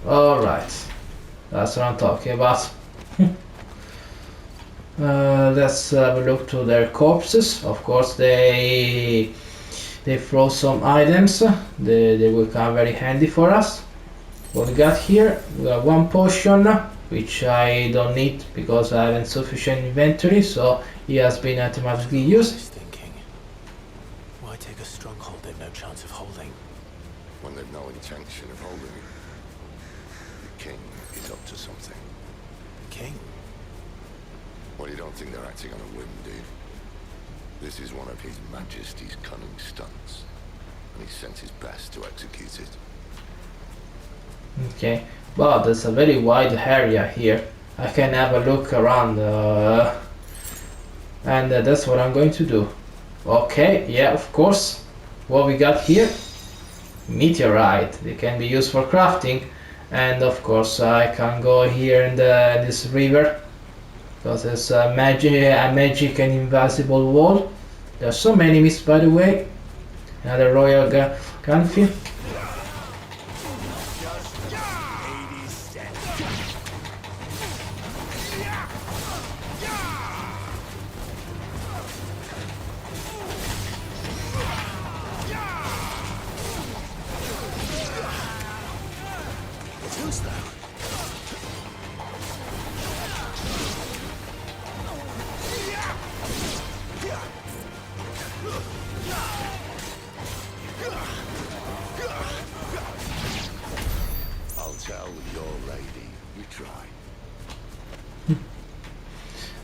Speaker 1: Alright, that's what I'm talking about. Let's have a look to their corpses. Of course, they throw some items. They will come very handy for us. What we got here? We got 1 potion, which I don't need because I have insufficient inventory, so he has been automatically used.
Speaker 2: Thinking, why take a stronghold they've no chance of holding?
Speaker 4: When they've no intention of holding it. The king is up to something.
Speaker 2: The king?
Speaker 4: Well, you don't think they're acting on a whim, do you? This is one of His Majesty's cunning stunts, and he sent his best to execute it.
Speaker 1: Okay, wow, there's a very wide area here. I can have a look around, and that's what I'm going to do. Okay, yeah, of course. What we got here? Meteorite. They can be used for crafting, and of course I can go here in this river because there's a magic and invisible wall. There's some enemies, by the way. Another royal gunfield.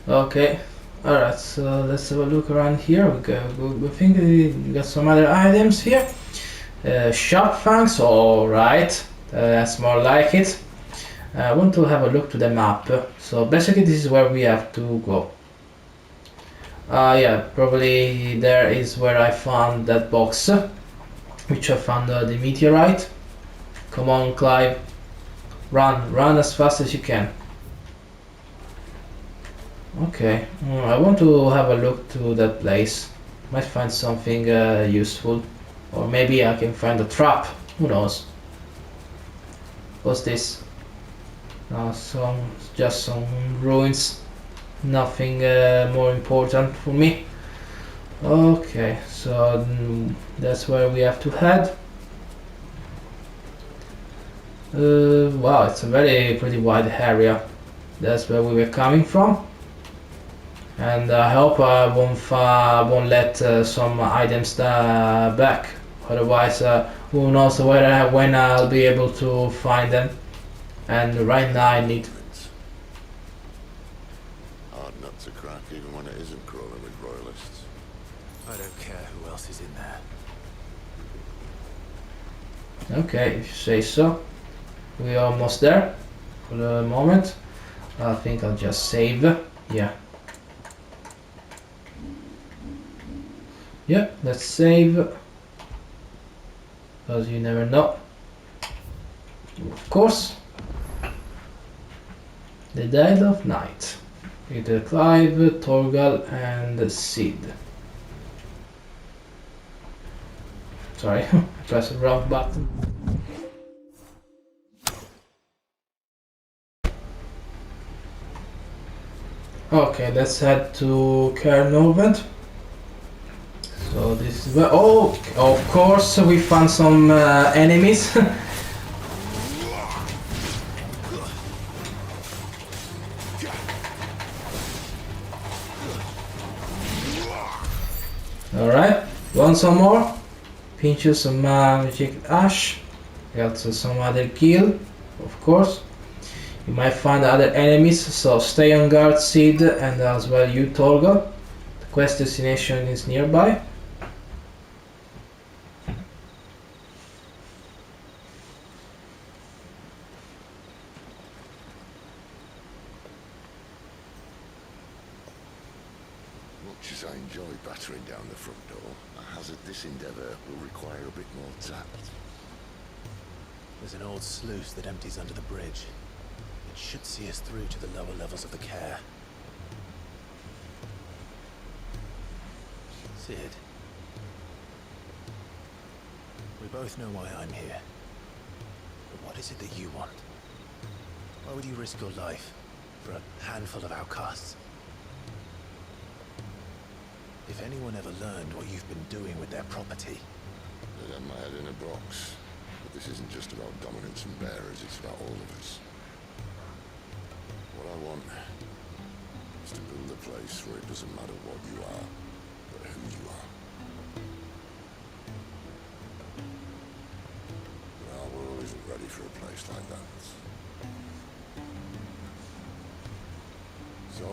Speaker 1: Okay, alright, so let's have a look around here. We think we got some other items here. Sharp fangs, alright, that's more like it. I want to have a look to the map. So basically this is where we have to go. Yeah, probably there is where I found that box, which I found the meteorite. Come on, Clive, run as fast as you can. Okay, I want to have a look to that place. Might find something useful, or maybe I can find a trap. Who knows? What's this? Just some ruins. Nothing more important for me. Okay, so that's where we have to head. Wow, it's a pretty wide area. That's where we were coming from. And I hope I won't let some items back. Otherwise, who knows when I'll be able to find them. And right now I need.
Speaker 4: Hard nut to crack, even when it isn't crawling with royalists.
Speaker 2: I don't care who else is in there.
Speaker 1: Okay, if you say so. We're almost there. For the moment, I think I'll just save. Yeah. Yeah, let's save, because you never know. Of course, the Dead of Night with Clive, Torgal, and Cid. Sorry, I pressed the wrong button. Okay, let's head to Cairnovent. So this is where, oh, of course we found some enemies. Alright, want some more? Pinch you some magic ash. Got some other kill, of course. You might find other enemies, so stay on guard, Cid, and as well you, Torgal. The quest destination is nearby.
Speaker 4: much as I enjoy battering down the front door, I hazard this endeavour will require a bit more tact.
Speaker 2: There's an old sluice that empties under the bridge. It should see us through to the lower levels of the care. Cid. We both know why I'm here. But what is it that you want? Why would you risk your life for a handful of outcasts? If anyone ever learned what you've been doing with their property...
Speaker 4: I'd have my head in a box. But this isn't just about dominance and bearers, it's about all of us. What I want is to build a place where it doesn't matter what you are, but who you are. But our world isn't ready for a place like that. So,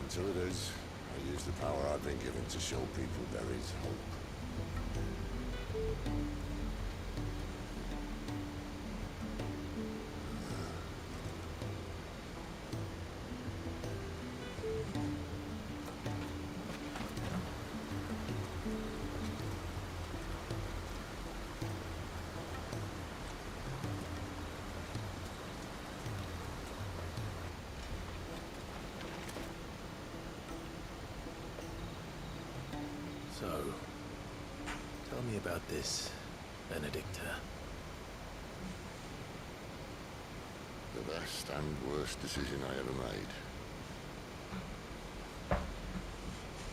Speaker 4: until it is, I use the power I've been given to show people there is hope.
Speaker 2: So, tell me about this, Benedikta.
Speaker 4: The best and worst decision I ever made.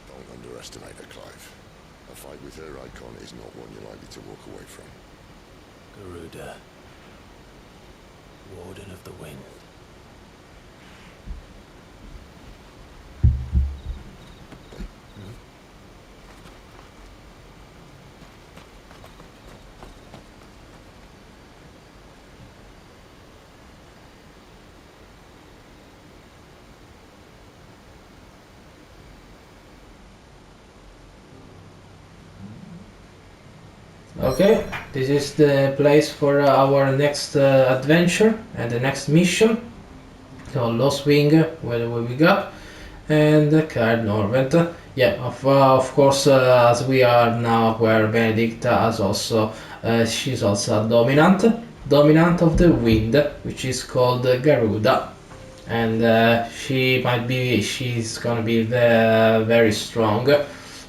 Speaker 4: Don't underestimate her, Clive. A fight with her Eikon is not one you're likely to walk away from.
Speaker 2: Garuda. Warden of the Wind.
Speaker 1: Okay, this is the place for our next adventure and the next mission. So Lostwing, where we got, and Caer Norvent. Yeah, of course, as we are now where Benedikta is also, she's also a dominant of the wind, which is called Garuda, and she's gonna be very strong.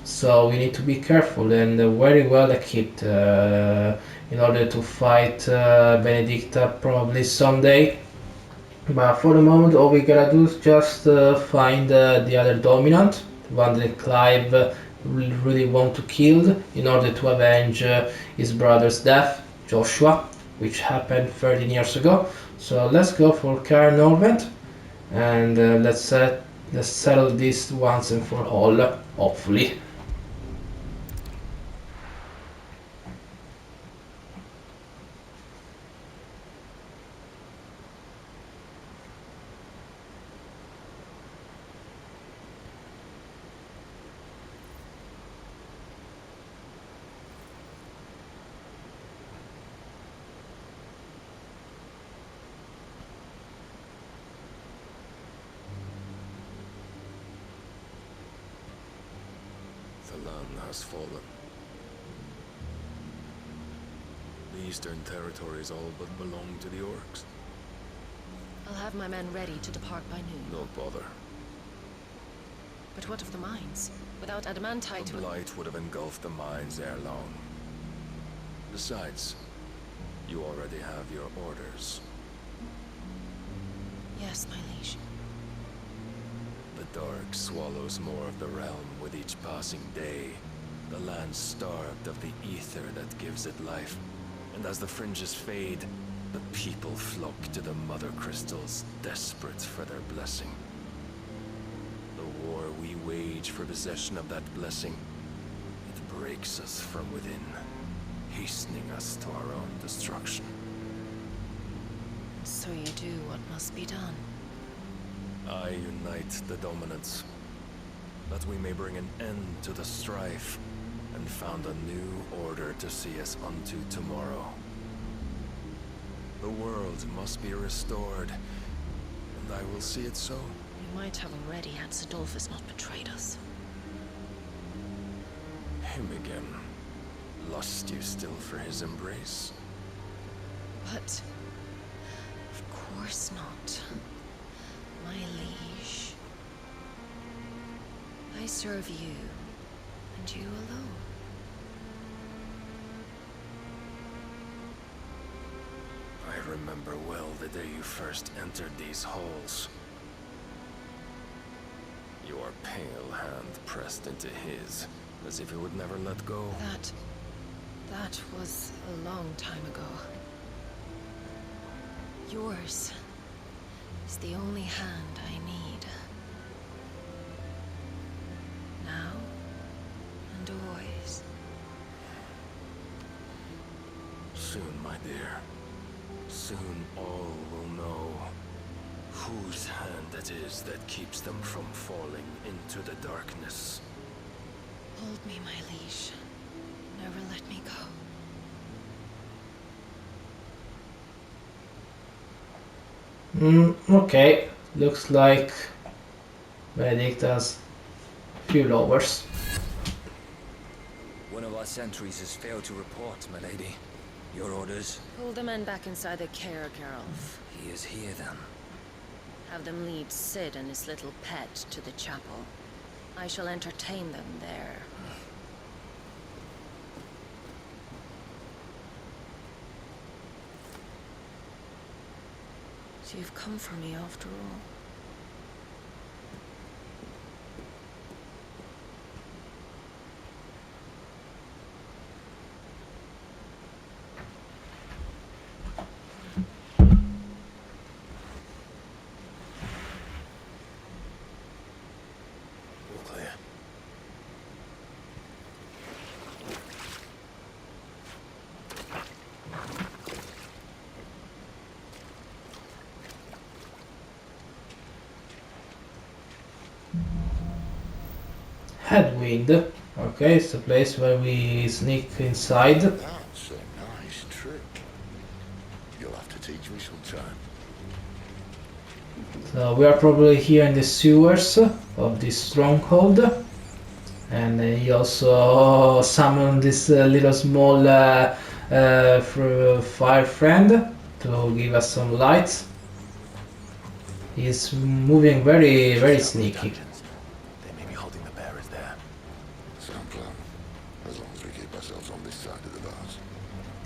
Speaker 1: So we need to be careful and very well equipped in order to fight Benedikta probably someday. But for the moment all we gotta do is just find the other dominant, the one that Clive really want to kill in order to avenge his brother's death, Joshua, which happened 13 years ago. So let's go for Caer Norvent and let's settle this once and for all, hopefully.
Speaker 4: The land has fallen. The Eastern territories all but belong to the orcs.
Speaker 3: I'll have my men ready to depart by noon.
Speaker 4: No bother.
Speaker 3: But what of the mines? Without adamantite...
Speaker 4: The blight would have engulfed the mines ere long. Besides, you already have your orders.
Speaker 3: Yes, my liege.
Speaker 4: The dark swallows more of the realm with each passing day. The land starved of the ether that gives it life. And as the fringes fade, the people flock to the mother crystals, desperate for their blessing. The war we wage for possession of that blessing, it breaks us from within, hastening us to our own destruction.
Speaker 3: So you do what must be done.
Speaker 4: I unite the dominants, that we may bring an end to the strife, and found a new order to see us unto tomorrow. The world must be restored, and I will see it so.
Speaker 3: We might have already had Sidolphus not betrayed us.
Speaker 16: him again. Lust you still for his embrace?
Speaker 3: But of course not, my liege. I serve you, and you alone.
Speaker 16: I remember well the day you first entered these halls. Your pale hand pressed into his, as if it would never let go.
Speaker 3: That was a long time ago. Yours is the only hand I need. Now and always.
Speaker 16: Soon, my dear. Soon all will know whose hand it is that keeps them from falling into the darkness.
Speaker 3: Hold me, my liege. Never let me go.
Speaker 1: Okay, looks like Benedict has a few lovers.
Speaker 6: One of our sentries has failed to report, my lady. Your orders?
Speaker 3: Pull the men back inside the care, Geralt.
Speaker 6: He is here, then.
Speaker 3: Have them lead Cid and his little pet to the chapel. I shall entertain them there. So you've come for me after all.
Speaker 1: Headwind. Okay, it's the place where we sneak inside.
Speaker 4: That's a nice trick. You'll have to teach me sometime.
Speaker 1: So we are probably here in the sewers of this stronghold. And he also summoned this little small fire friend to give us some light. He's moving very sneaky.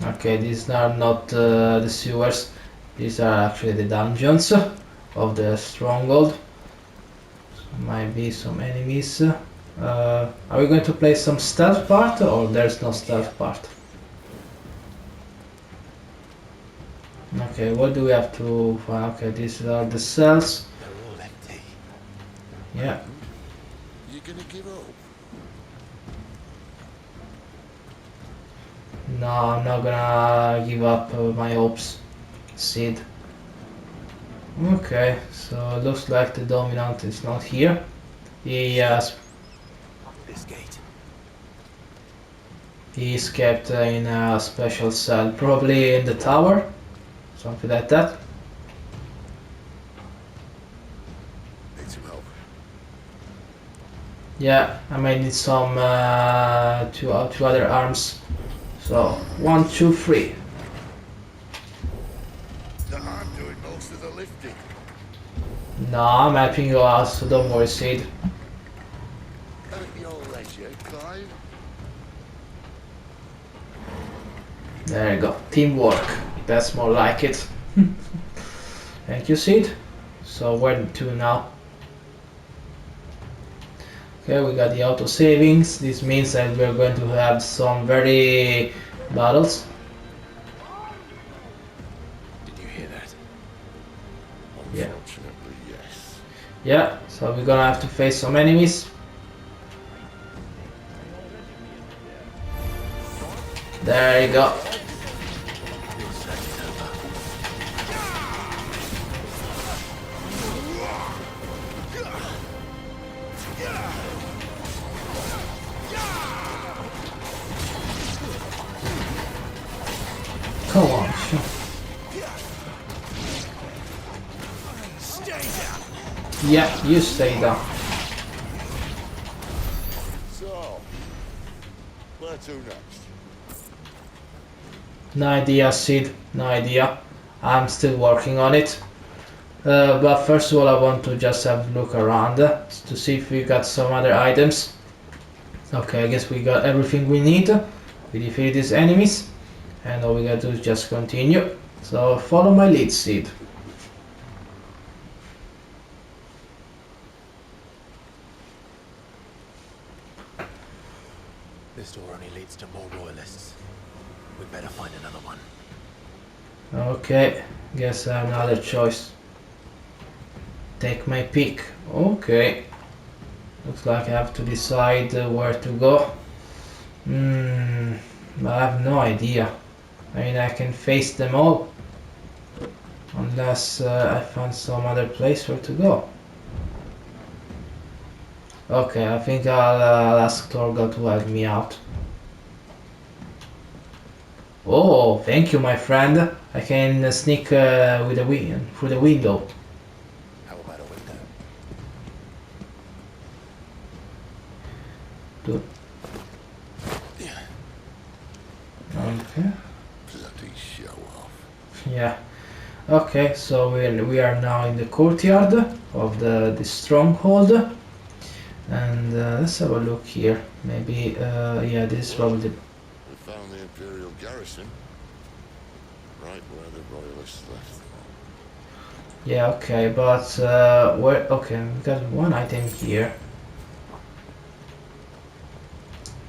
Speaker 1: Okay, these are not the sewers, these are actually the dungeons of the stronghold. So might be some enemies. Are we going to play some stealth part or there's no stealth part? Okay, what do we have to find? Okay, these are the cells.
Speaker 4: They're all empty.
Speaker 1: Yeah.
Speaker 4: You're gonna give up?
Speaker 1: No, I'm not gonna give up my hopes, Cid. Okay, so it looks like the dominant is not here. He has...
Speaker 2: This gate.
Speaker 1: He is kept in a special cell, probably in the tower, something like that.
Speaker 4: Need some help.
Speaker 1: Yeah, I might need some two other arms. So 1, 2, 3.
Speaker 4: I'm doing most of the lifting.
Speaker 1: No, I'm helping you out, so don't worry, Cid.
Speaker 4: At your leisure, Clive.
Speaker 1: There you go, teamwork. That's more like it. Thank you, Cid. So where to now? Okay, we got the auto savings. This means that we're going to have some very battles.
Speaker 2: Did you hear that?
Speaker 1: Yeah.
Speaker 4: Unfortunately, yes.
Speaker 1: Yeah, so we're gonna have to face some enemies. There you go. Come on, sure. Yeah, you stay down.
Speaker 4: So, Where to next?
Speaker 1: No idea, Sid. No idea. I'm still working on it. But first of all, I want to just have a look around to see if we got some other items. Okay, I guess we got everything we need. We defeated these enemies, and all we gotta do is just continue. So follow my lead, Sid.
Speaker 2: This door only leads to more royalists. We'd better find another one.
Speaker 1: Okay, guess I have another choice. Take my pick. Okay. Looks like I have to decide where to go. I have no idea. I mean, I can face them all. Unless I find some other place where to go. Okay, I think I'll ask Torgal to help me out. Oh, thank you, my friend. I can sneak with the through the window.
Speaker 2: How about a window?
Speaker 1: Good. Okay.
Speaker 4: Bloody show off.
Speaker 1: Yeah. Okay, so we are now in the courtyard of the stronghold, and let's have a look here. Maybe yeah, this is probably.
Speaker 4: We found the Imperial garrison, right where the royalists left.
Speaker 1: Yeah, okay, but where? Okay, we got one item here.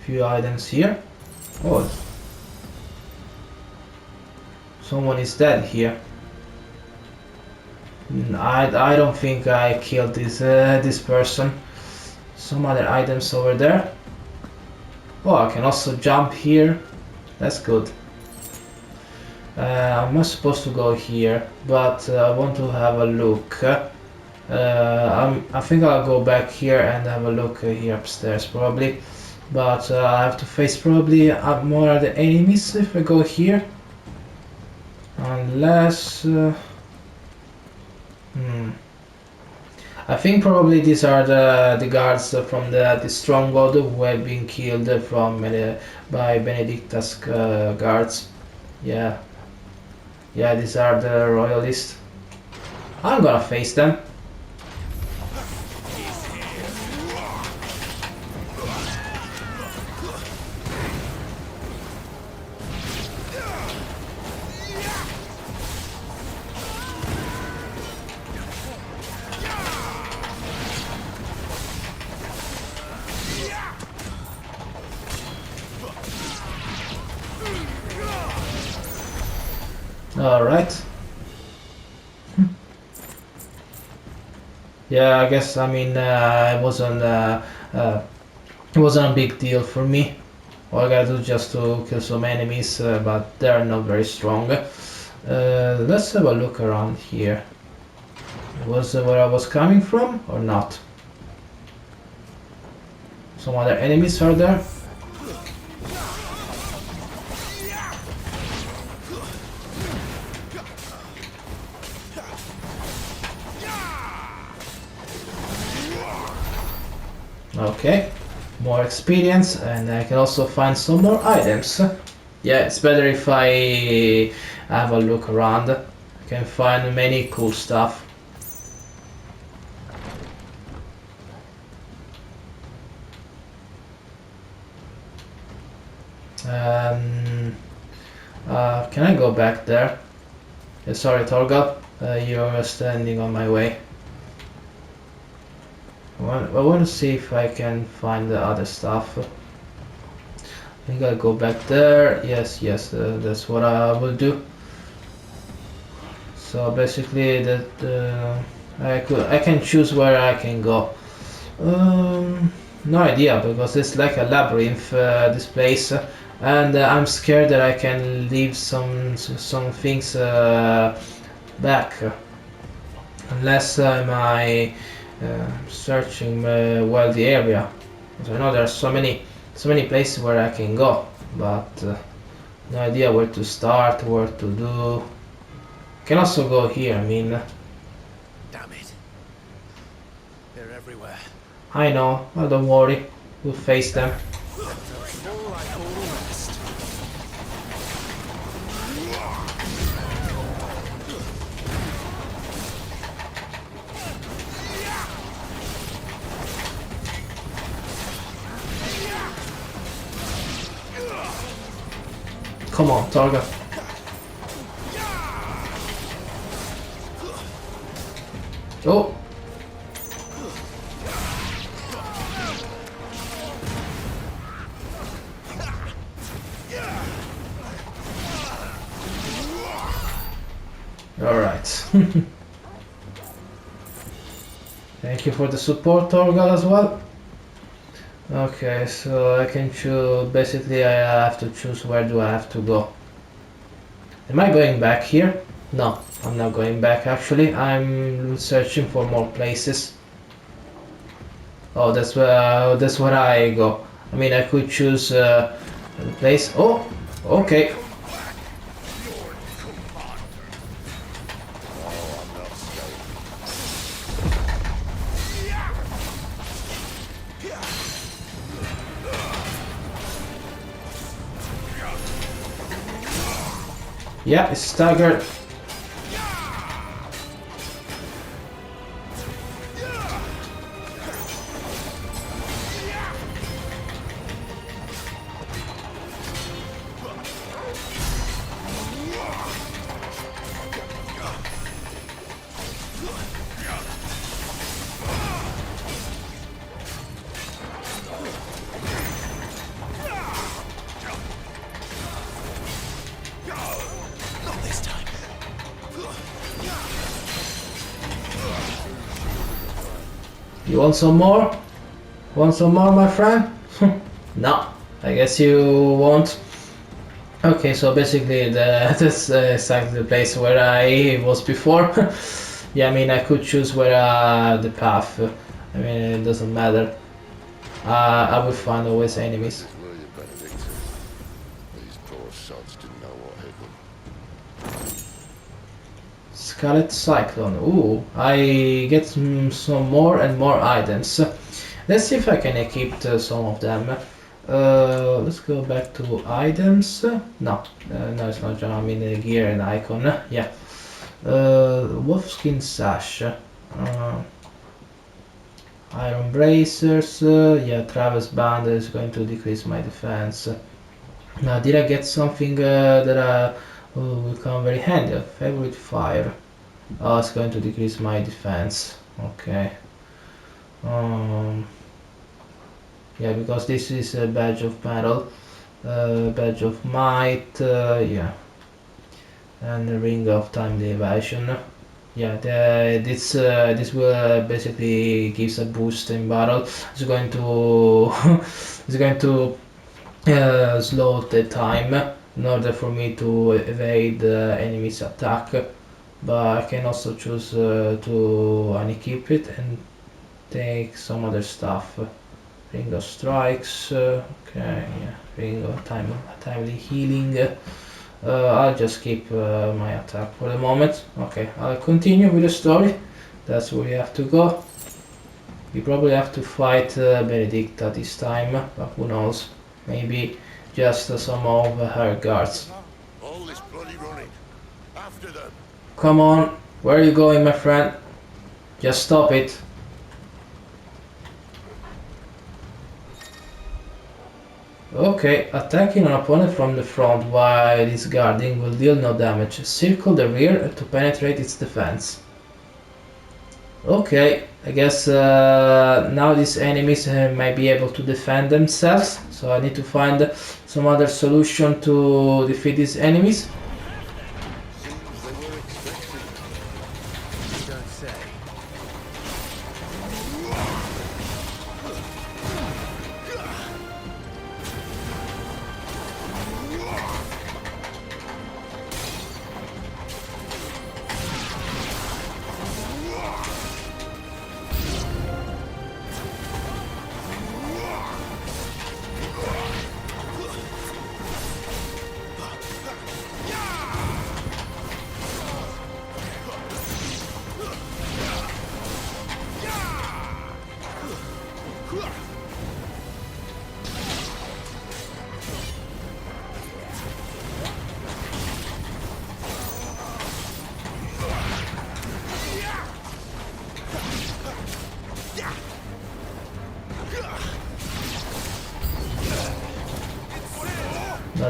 Speaker 1: Few items here. Oh, someone is dead here. I don't think I killed this person. Some other items over there. Oh, I can also jump here. That's good. I'm not supposed to go here, but I want to have a look. I think I'll go back here and have a look here upstairs probably. But I have to face probably more of the enemies if I go here. Unless... I think probably these are the guards from the stronghold who have been killed by Benedikta's guards. Yeah. Yeah, these are the royalists. I'm gonna face them. Alright. Yeah, I guess, I mean, it wasn't a big deal for me. All I gotta do is just to kill some enemies, but they're not very strong. Let's have a look around here. Was where I was coming from or not? Some other enemies are there. Okay, more experience, and I can also find some more items. Yeah, it's better if I have a look around. I can find many cool stuff. Can I go back there? Sorry, Torgal, you're standing on my way. I want to see if I can find the other stuff. I think I'll go back there. Yes, that's what I will do. So basically, I can choose where I can go. No idea, because it's like a labyrinth, this place, and I'm scared that I can leave some things back, unless I searching well the area. Because I know there are so many places where I can go, but no idea where to start, what to do. Can also go here. I mean,
Speaker 2: damn it, they're everywhere.
Speaker 1: I know. Well, don't worry, we'll face them.
Speaker 2: Fall like all
Speaker 1: Come on, Torgal. Oh! Alright. Thank you for the support, Torgal, as well. Okay, so I can choose. Basically, I have to choose where do I have to go. Am I going back here? No, I'm not going back actually. I'm searching for more places. Oh, that's where I go. I mean, I could choose a place. Oh, okay. Yeah, it's staggered. You want some more? Want some more, my friend? No, I guess you won't. Okay, so basically that's exactly the place where I was before. Yeah, I mean I could choose where the path. I mean it doesn't matter. I will find always enemies.
Speaker 4: These poor sods didn't know what hit them.
Speaker 1: Scarlet Cyclone. Ooh, I get some more and more items. Let's see if I can equip some of them. Let's go back to items. No, no, it's not. I mean gear and icon. Yeah. Wolfskin sash. Iron bracers. Yeah, Travis band is going to decrease my defense. Now, did I get something that will come very handy? Favorite fire. Oh, it's going to decrease my defense. Okay. Yeah, because this is a badge of battle, badge of might. Yeah, and the ring of timely evasion. Yeah, this will basically gives a boost in battle. It's going to it's going to slow the time in order for me to evade the enemy's attack. But I can also choose to unequip it and take some other stuff. Ring of strikes. Okay, yeah, ring of timely healing. I'll just keep my attack for the moment. Okay, I'll continue with the story. That's where we have to go. We probably have to fight Benedikta this time, but who knows? Maybe just some of her guards.
Speaker 4: All this bloody running. After them.
Speaker 1: Come on, where are you going, my friend? Just stop it. Okay, attacking an opponent from the front while it is guarding will deal no damage. Circle the rear to penetrate its defense. Okay, I guess now these enemies might be able to defend themselves, so I need to find some other solution to defeat these enemies.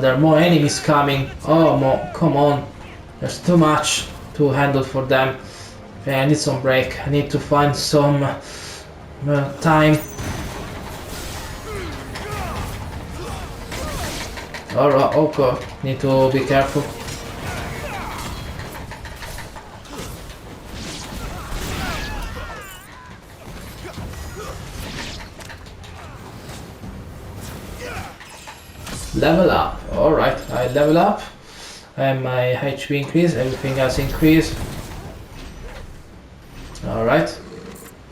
Speaker 1: There are more enemies coming. Oh, come on. There's too much to handle for them. Okay, I need some break. I need to find some time. Alright, okay. Need to be careful. Level up. Alright, I level up. And my HP increase, everything else increase. Alright.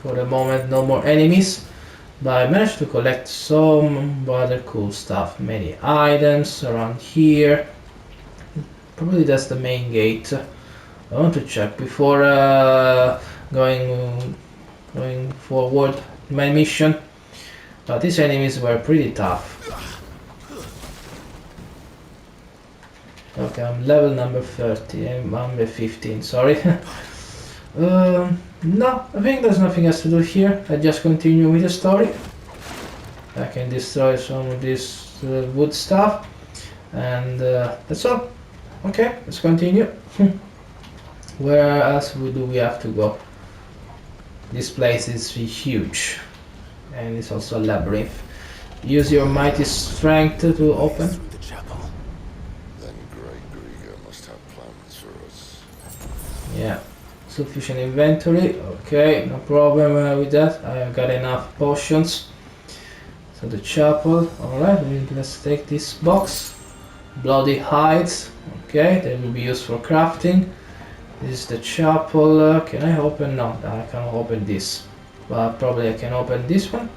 Speaker 1: For the moment, no more enemies. But I managed to collect some rather cool stuff. Many items around here. Probably that's the main gate. I want to check before going forward in my mission. But these enemies were pretty tough. Okay, I'm level number 30. I'm number 15, sorry. No, I think there's nothing else to do here. I just continue with the story. I can destroy some of this wood stuff. And that's all. Okay, let's continue. Where else do we have to go? This place is huge. And it's also a labyrinth. Use your mighty strength to open. Yeah, sufficient inventory. Okay, no problem with that. I've got enough potions. So the chapel. Alright, let's take this box. Bloody hides. Okay, they will be used for crafting. This is the chapel. Can I open? No, I can't open this. But probably I can open this one.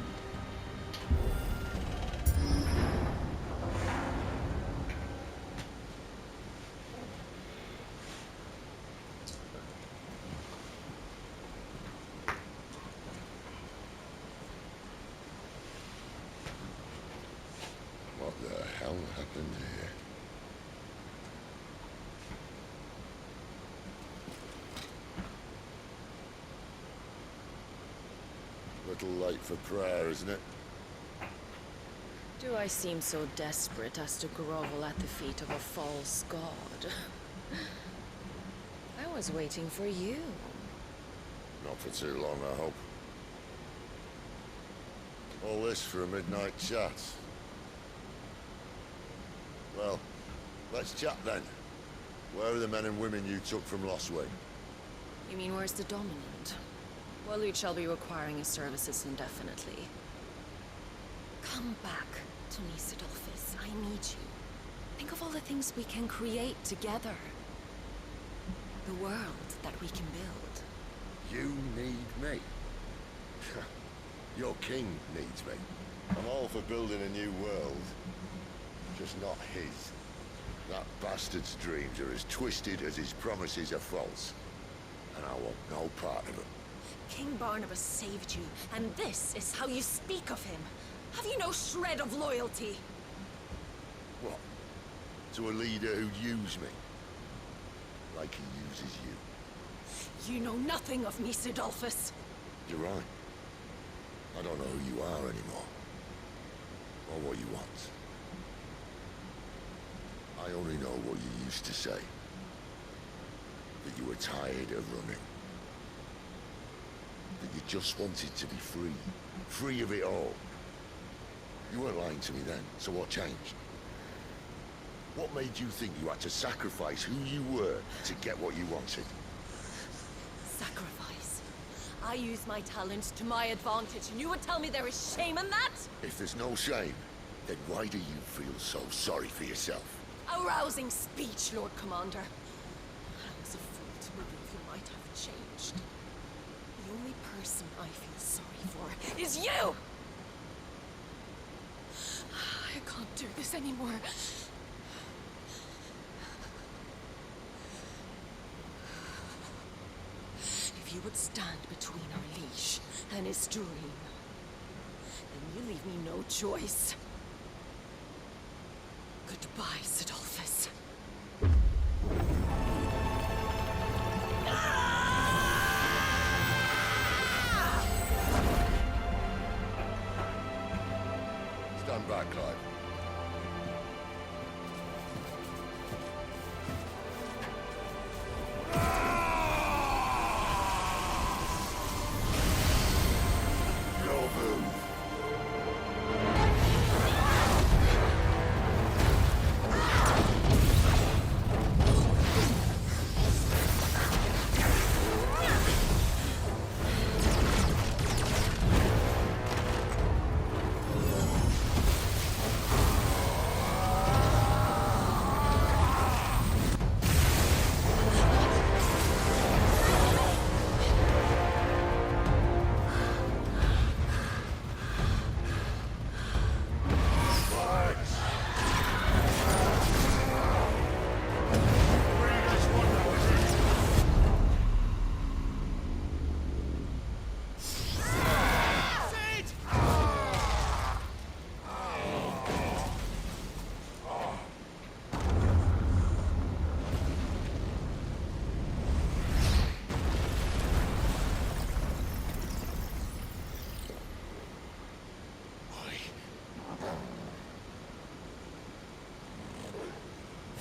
Speaker 4: Late for prayer, isn't it?
Speaker 3: Do I seem so desperate as to grovel at the feet of a false god? I was waiting for you.
Speaker 4: Not for too long, I hope. All this for a midnight chat. Well, let's chat then. Where are the men and women you took from Lostwing?
Speaker 3: You mean where's the dominant? Waloed shall be requiring his services indefinitely. Come back to me, Sidolphus. I need you. Think of all the things we can create together. The world that we can build.
Speaker 4: You need me? Your king needs me. I'm all for building a new world. Just not his. That bastard's dreams are as twisted as his promises are false. And I want no part of them.
Speaker 3: King Barnabas saved you, and this is how you speak of him. Have you no shred of loyalty?
Speaker 4: What? To a leader who'd use me? Like he uses you?
Speaker 3: You know nothing of me, Sidolphus.
Speaker 4: You're right. I don't know who you are anymore. Or what you want. I only know what you used to say. That you were tired of running. That you just wanted to be free. Free of it all. You weren't lying to me then, so what changed? What made you think you had to sacrifice who you were to get what you wanted?
Speaker 3: Sacrifice? I use my talents to my advantage, and you would tell me there is shame in that?
Speaker 4: If there's no shame, then why do you feel so sorry for yourself?
Speaker 3: A rousing speech, Lord Commander. I was a fool to believe you might have changed. The only person I feel sorry for is you! I can't do this anymore. If you would stand between our liege and his dream, then you leave me no choice. Goodbye, Sidolphus.
Speaker 4: Stand back, Clive.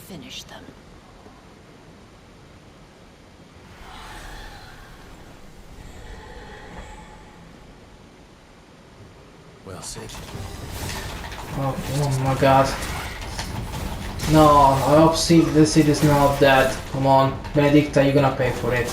Speaker 3: finish them.
Speaker 2: Well, Cid.
Speaker 1: Oh my god. No, I hope the Cid is not dead. Come on, Benedikta, you're gonna pay for it.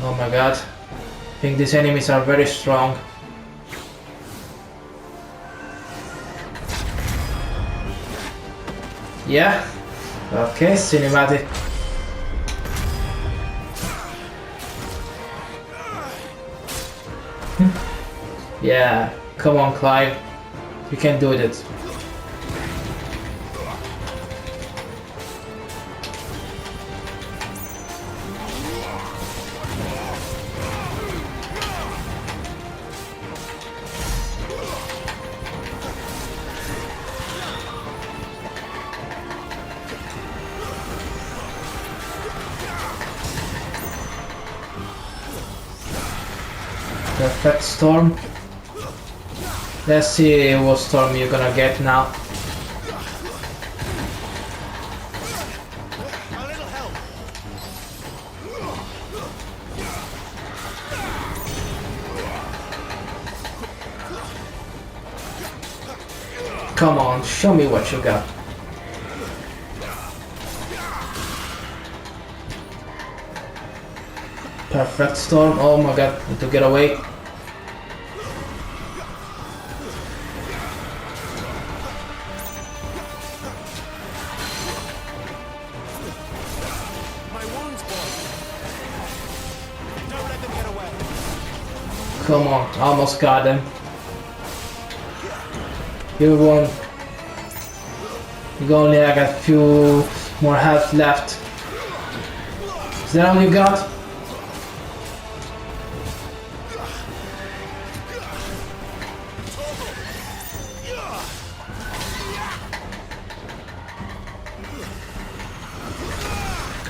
Speaker 1: Oh my god. I think these enemies are very strong. Yeah. Okay, cinematic. Yeah, come on Clive. You can do it. Perfect storm. Let's see what storm you're gonna get now. Come on, show me what you got. Perfect storm. Oh my god, need to get away. Come on, almost got him. You won. You only got a few more health left. Is that all you got?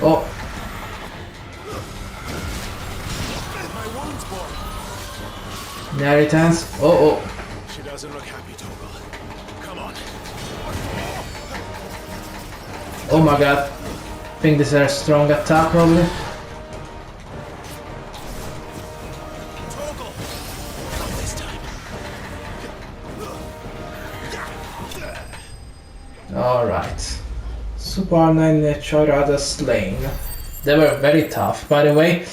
Speaker 1: Oh. Inheritance. Oh.
Speaker 2: She doesn't look happy, Torgal. Come on.
Speaker 1: Oh my god. I think this is a strong attack probably.
Speaker 2: Torgal. Not this time.
Speaker 1: Alright. Super 9 Choirada slain. They were very tough, by the way.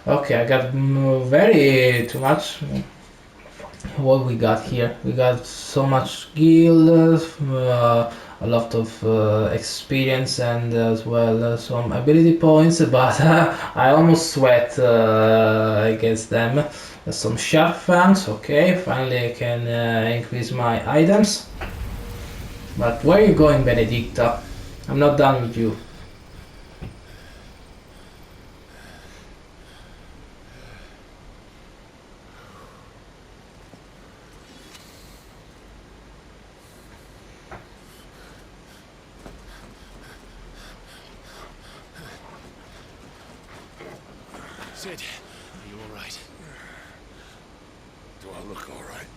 Speaker 1: Okay, I got very too much. What we got here? We got so much skill, a lot of experience, and as well some ability points. But I almost sweat against them. Some sharp fangs. Okay, finally I can increase my items. But where are you going, Benedikta? I'm not done with you.
Speaker 2: Cid, are you alright?
Speaker 4: Do I look alright?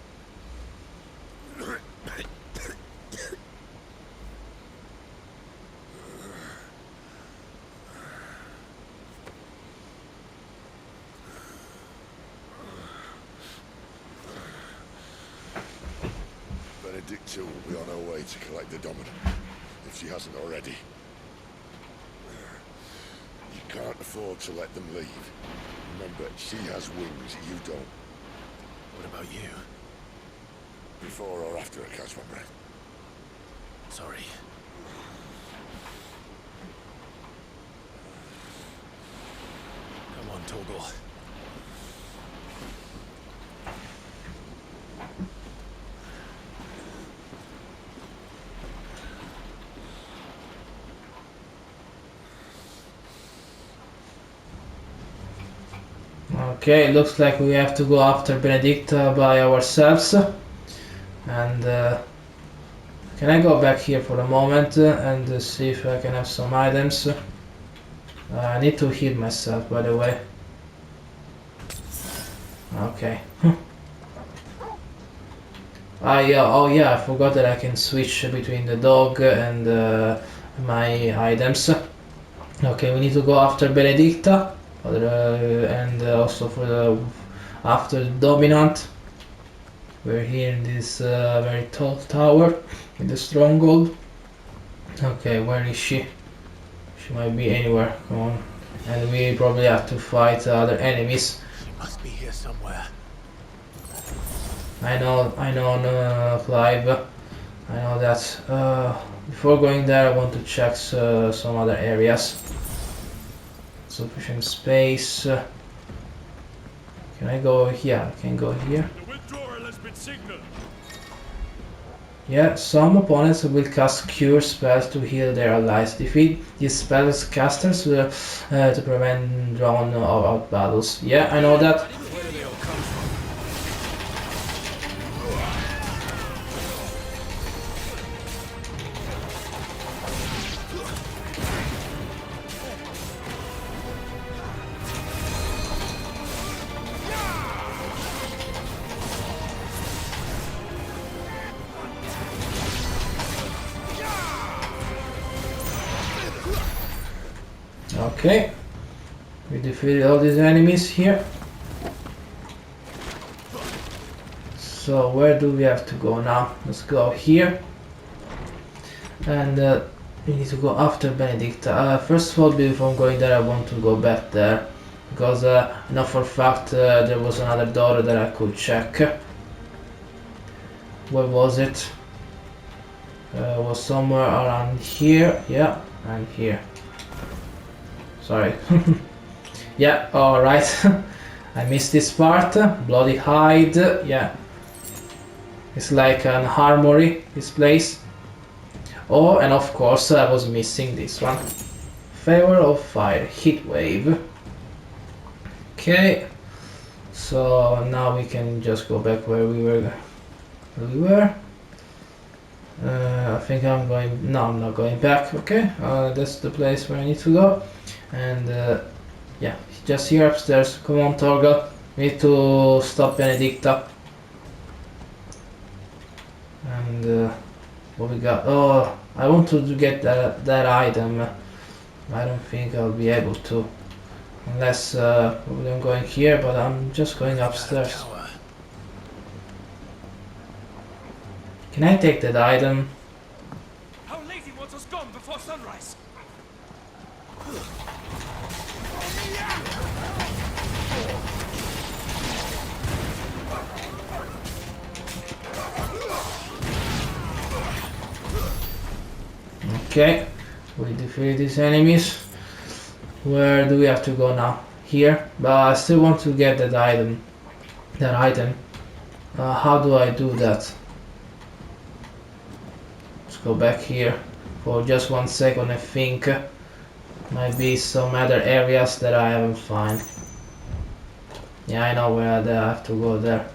Speaker 4: Benedikta will be on her way to collect the dominant, if she hasn't already. You can't afford to let them leave. Remember, she has wings, you don't.
Speaker 2: What about you?
Speaker 4: Before or after I catch my breath?
Speaker 2: Sorry. Come on, Torgal.
Speaker 1: Okay, looks like we have to go after Benedikta by ourselves. And can I go back here for a moment and see if I can have some items? I need to heal myself, by the way. Okay. Oh yeah, I forgot that I can switch between the dog and my items. Okay, we need to go after Benedikta, and also for the after the dominant. We're here in this very tall tower in the stronghold. Okay, where is she? She might be anywhere. Come on, and we probably have to fight other enemies.
Speaker 2: She must be here somewhere.
Speaker 1: I know, no, Clive. I know that. Before going there, I want to check some other areas. Sufficient space. Can I go here? I can go here.
Speaker 7: The withdrawal has been signaled.
Speaker 1: Yeah, some opponents will cast cure spells to heal their allies. Defeat these spells casters to prevent drawn out battles. Yeah, I know that. Okay, we defeated all these enemies here. So where do we have to go now? Let's go here. And we need to go after Benedikta. First of all, before going there, I want to go back there. Because I know for a fact there was another door that I could check. Where was it? It was somewhere around here. Yeah, and here. Sorry. Yeah, alright. I missed this part. Bloody hide. Yeah. It's like an armory, this place. Oh, and of course I was missing this one. Favor of Fire, Heat Wave. Okay. So now we can just go back where we were. I think I'm going... No, I'm not going back. Okay. That's the place where I need to go. And yeah, just here upstairs. Come on, Torgal. We need to stop Benedikta. And what we got? Oh, I want to get that item. I don't think I'll be able to, unless I'm going here. But I'm just going upstairs. Can I take that item?
Speaker 7: Our lady wants us gone before sunrise.
Speaker 1: Okay, we defeated these enemies. Where do we have to go now? Here, but I still want to get that item. How do I do that? Let's go back here for just 1 second. I think might be some other areas that I haven't found. Yeah, I know where I have to go there.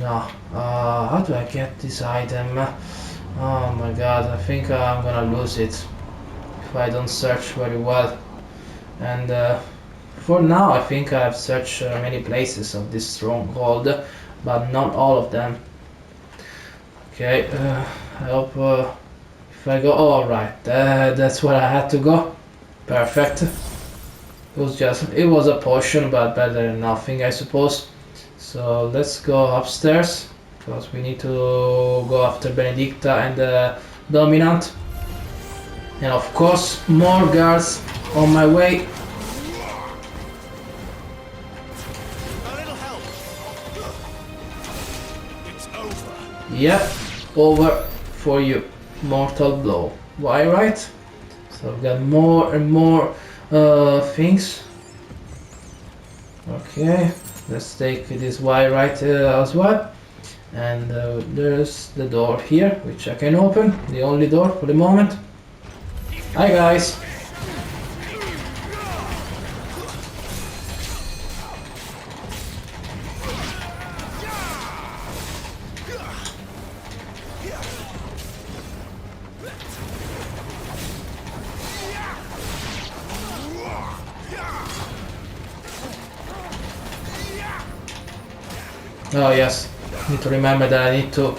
Speaker 1: No, how do I get this item? Oh my god, I think I'm gonna lose it if I don't search very well. And for now I think I've searched many places of this stronghold, but not all of them. Okay, I hope if I go... Oh, right, that's where I had to go. Perfect. It was a potion, but better than nothing, I suppose. So let's go upstairs, because we need to go after Benedikta and the Dominant. And of course, more guards on my way.
Speaker 7: It's over.
Speaker 1: Yep, over for you. Mortal blow. Why, right? So we've got more and more things. Okay. Let's take this Y right as well. And there's the door here, which I can open. The only door for the moment. Hi guys! Oh yes, need to remember that I need to...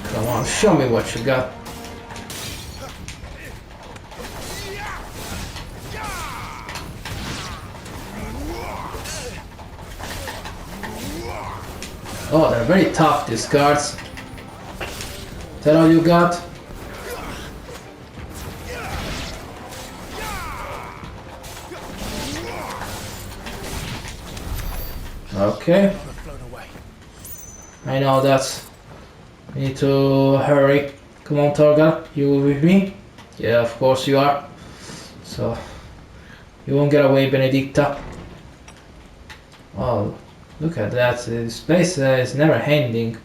Speaker 1: Come on, show me what you got. Oh, they're very tough, these guards. Is that all you got? Okay. I know that. I need to hurry. Come on, Torgal, you with me? Yeah, of course you are. So, you won't get away, Benedikta. Oh, look at that. This place is never ending.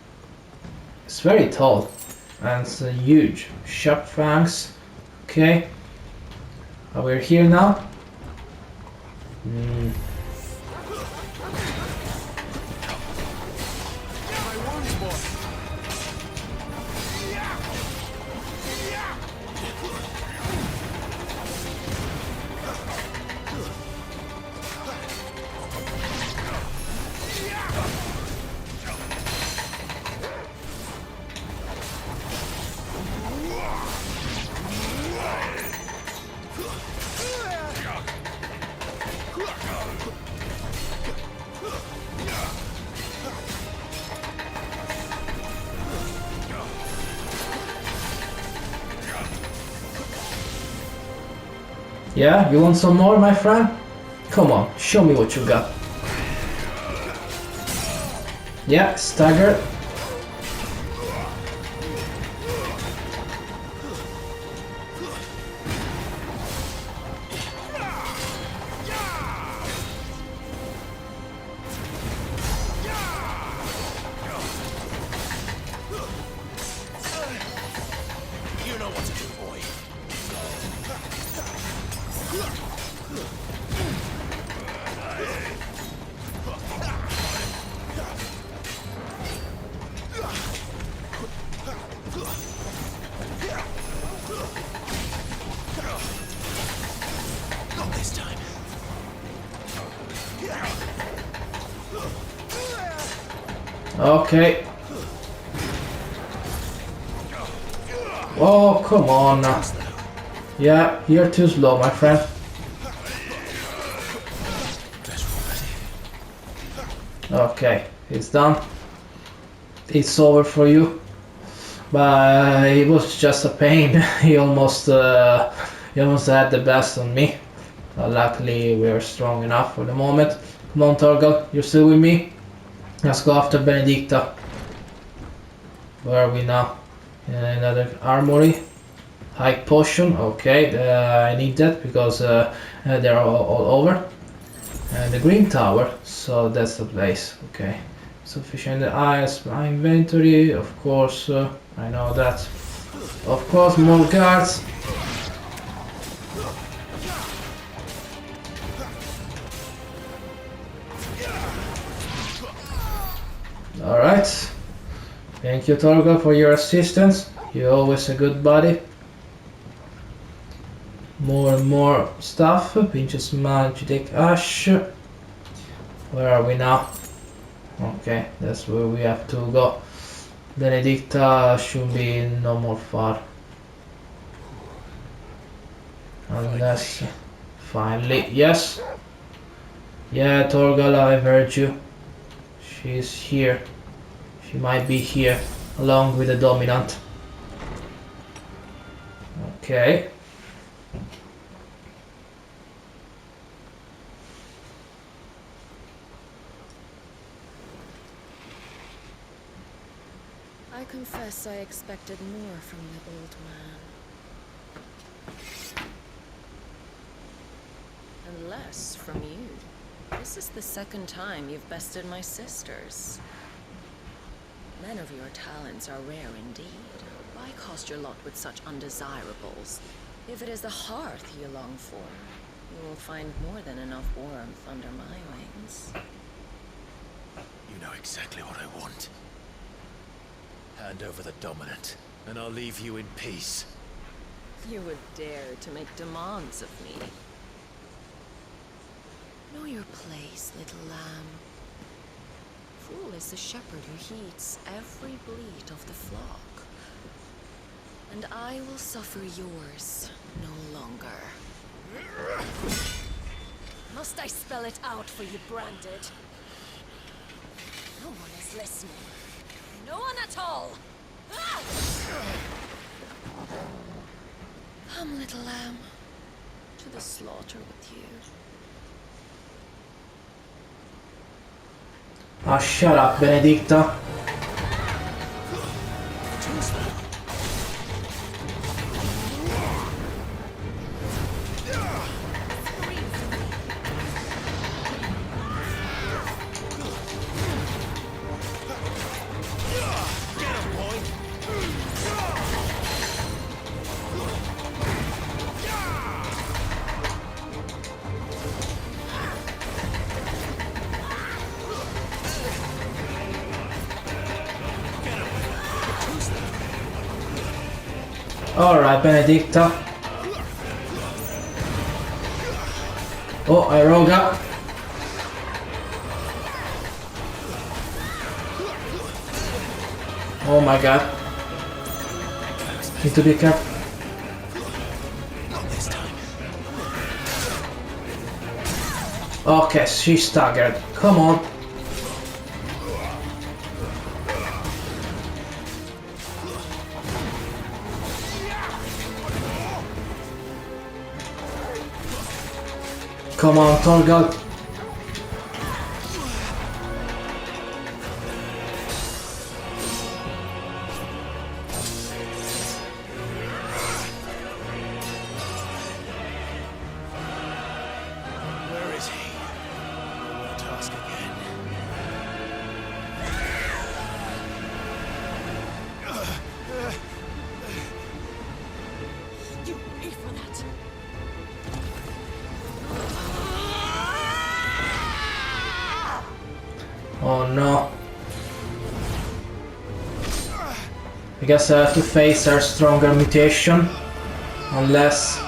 Speaker 1: It's very tall. And it's huge. Sharp fangs. Okay. We're here now. Yeah, you want some more, my friend? Come on, show me what you got. Yeah, stagger.
Speaker 2: You know what to do, boy. Not this time.
Speaker 1: Okay. Oh, come on now. Yeah, you're too slow, my friend. Okay, it's done. It's over for you. But it was just a pain. He almost had the best on me. Luckily, we are strong enough for the moment. Come on, Torgal, you're still with me? Let's go after Benedikta. Where are we now? Another armory. High potion. Okay, I need that because they're all over. And the green tower. So that's the place. Okay. Sufficient items, my inventory. Of course, I know that. Of course, more guards. Alright. Thank you, Torgal, for your assistance. You're always a good buddy. More and more stuff. Pinches magic ash. Where are we now? Okay, that's where we have to go. Benedikta should be no more far. Unless... Finally, yes! Yeah, Torgal, I've heard you. She's here. She might be here, along with the dominant. Okay.
Speaker 3: I confess I expected more from the old man. Yes, from you. This is the second time you've bested my sisters. Men of your talents are rare indeed. Why cast your lot with such undesirables? If it is the hearth you long for, you will find more than enough warmth under my wings.
Speaker 2: You know exactly what I want. Hand over the dominant, and I'll leave you in peace.
Speaker 3: You would dare to make demands of me. Know your place, little lamb. Fool is the shepherd who heeds every bleat of the flock. And I will suffer yours no longer.
Speaker 17: Must I spell it out for you, Branded? No one is listening. No one at all! Ah!
Speaker 3: Come, little lamb, to the slaughter with you.
Speaker 1: Ah, shut up, Benedikta. Alright, Benedikta. Oh, Iroga. Oh my god. Need to be careful. Okay, she's staggered. Come on. Come on, Torgal.
Speaker 2: Where is he? No task again.
Speaker 17: You pay for that!
Speaker 1: Oh no. I guess I have to face her stronger mutation. Unless...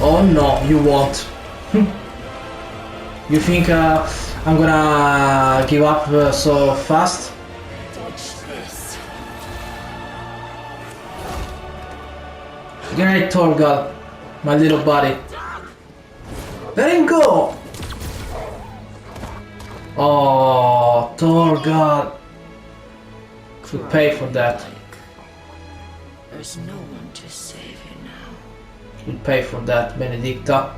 Speaker 1: Oh no, you won't. You think I'm gonna give up so fast? Great, Torgal, my little buddy. Let him go! Oh, Torgal could pay for that.
Speaker 3: There's no one to save you now.
Speaker 1: Could pay for that, Benedikta.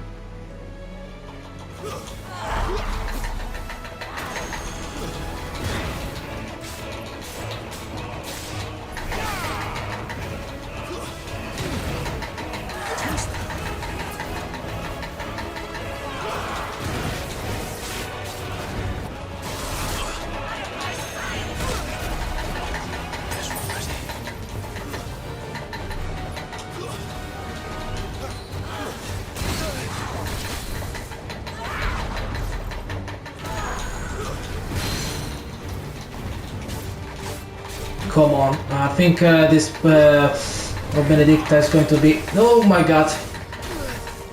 Speaker 1: Come on, I think this Benedikta is going to be... Oh my god!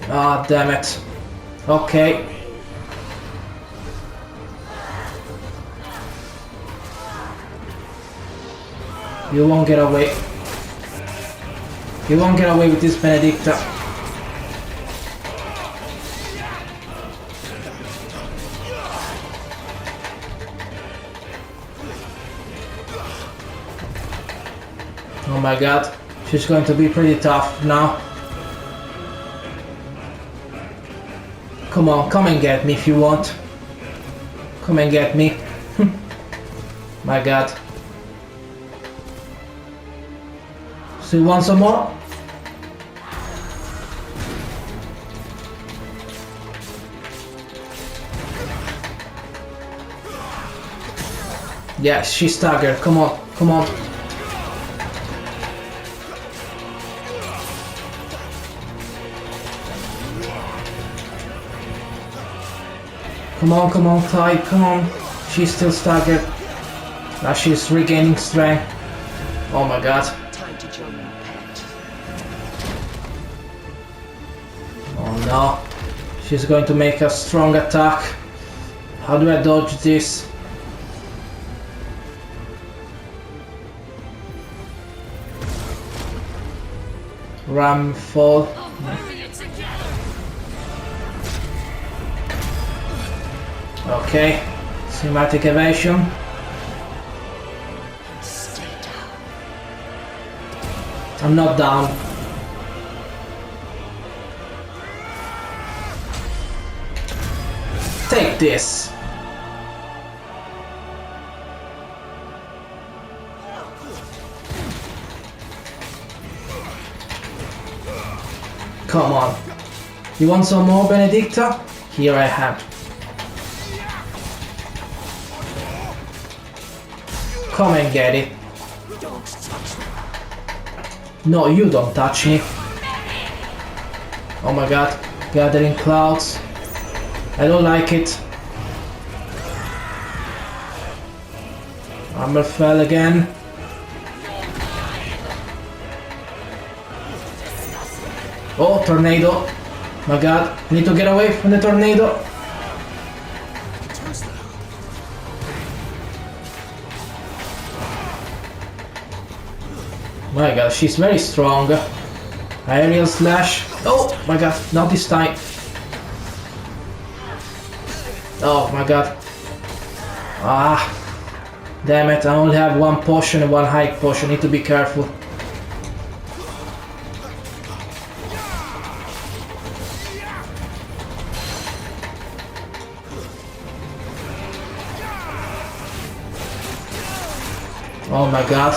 Speaker 1: Ah, damn it. Okay. You won't get away. You won't get away with this, Benedikta. Oh my god, she's going to be pretty tough now. Come on, come and get me if you want. Come and get me. My god. So you want some more? Yeah, she's staggered. Come on, come on. Come on, Clive, come on. She's still staggered. Now she's regaining strength. Oh my god.
Speaker 3: Time to join your pet.
Speaker 1: Oh no. She's going to make a strong attack. How do I dodge this? Ram fall. Okay. Cinematic evasion.
Speaker 3: Stay down.
Speaker 1: I'm not down. Take this. Come on. You want some more, Benedikta? Here I have. Come and get it. No, you don't touch me. Oh my god. Gathering clouds. I don't like it. Armor fell again. Oh, tornado. My god, need to get away from the tornado. My god, she's very strong. Aerial slash. Oh my god, not this time. Oh my god. Ah. Damn it, I only have one potion and one high potion. Need to be careful. Oh my god.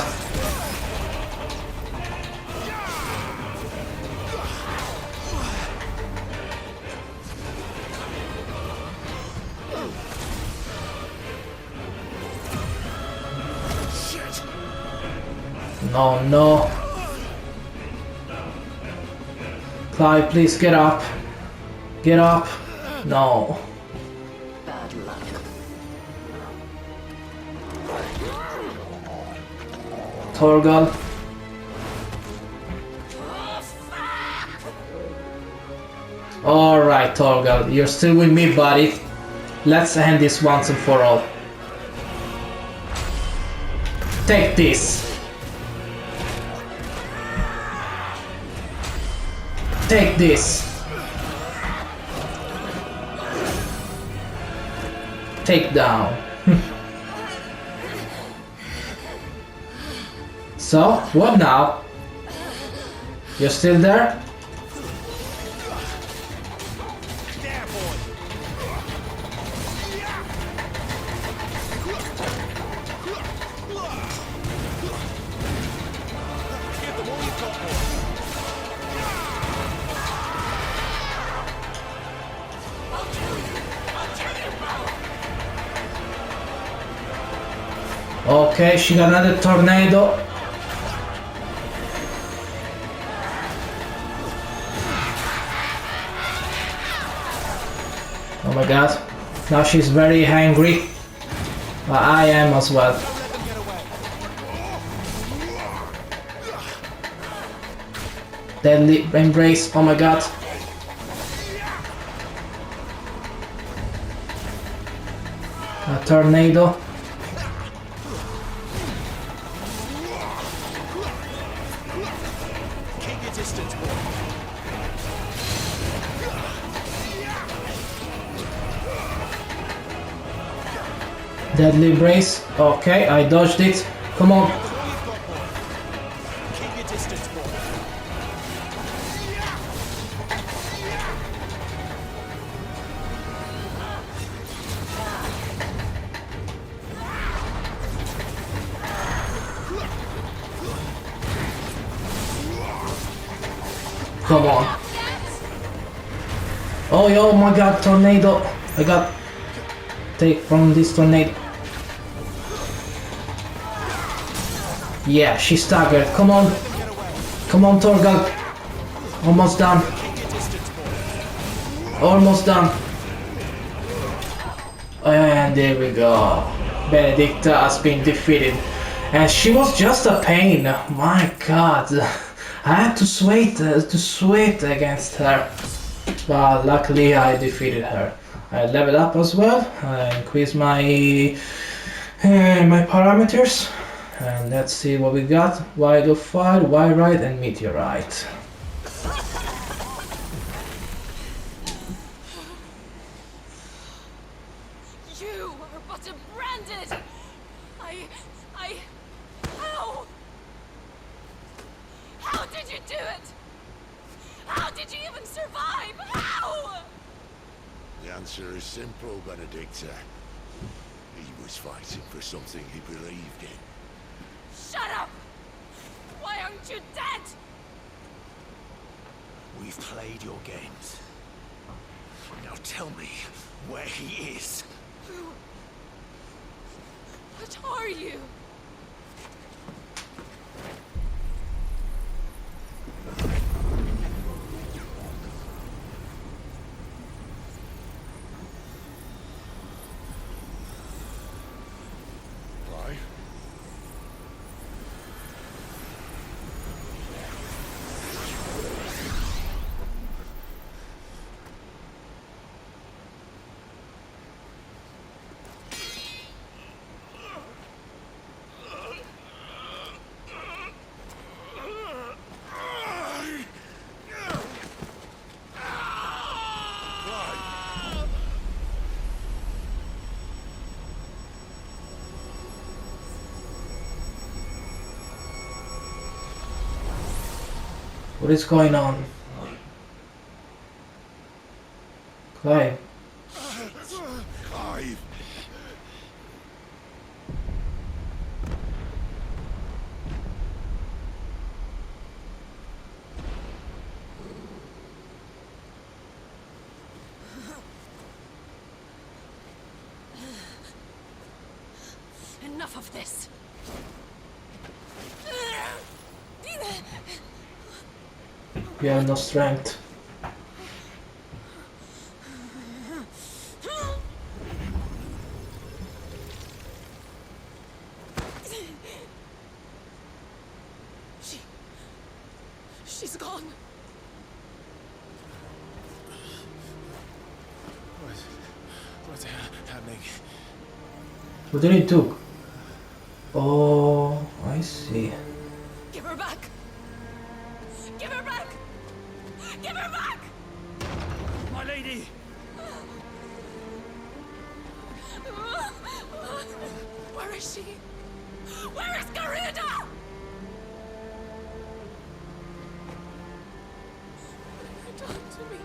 Speaker 1: No, no. Clive, please get up. Get up. No.
Speaker 3: Bad luck.
Speaker 1: Torgal. Alright, Torgal, you're still with me, buddy. Let's end this once and for all. Take this. Take this. Take down. So, what now? You're still there? Okay, she got another tornado. Oh my god. Now she's very angry. I am as well. Deadly embrace. Oh my god. A tornado. Deadly embrace. Okay, I dodged it. Come on. Come on. Oh my god, tornado. I got take from this tornado. Yeah, she staggered. Come on. Come on, Torgal. Almost done. Almost done. And there we go. Benedikta has been defeated. And she was just a pain. My god. I had to sweat against her. But luckily I defeated her. I leveled up as well. I increased my parameters. And let's see what we got. Wide of fire, wide right, and meteorite.
Speaker 3: You are but a branded. How? How did you do it? How did you even survive? How?
Speaker 4: The answer is simple, Benedikta. He was fighting for something he believed in.
Speaker 3: Shut up! Why aren't you dead?
Speaker 2: We've played your games. Now tell me where he is.
Speaker 3: What are you?
Speaker 1: What is going on? Clive.
Speaker 4: Clive!
Speaker 3: Enough of this.
Speaker 1: We have no strength.
Speaker 3: She's gone.
Speaker 2: What's happening?
Speaker 1: What did he do? Oh, I see.
Speaker 3: Give her back. Give her back. Give her back.
Speaker 7: My lady.
Speaker 3: Where is she? Where is Garuda? What have you done to me?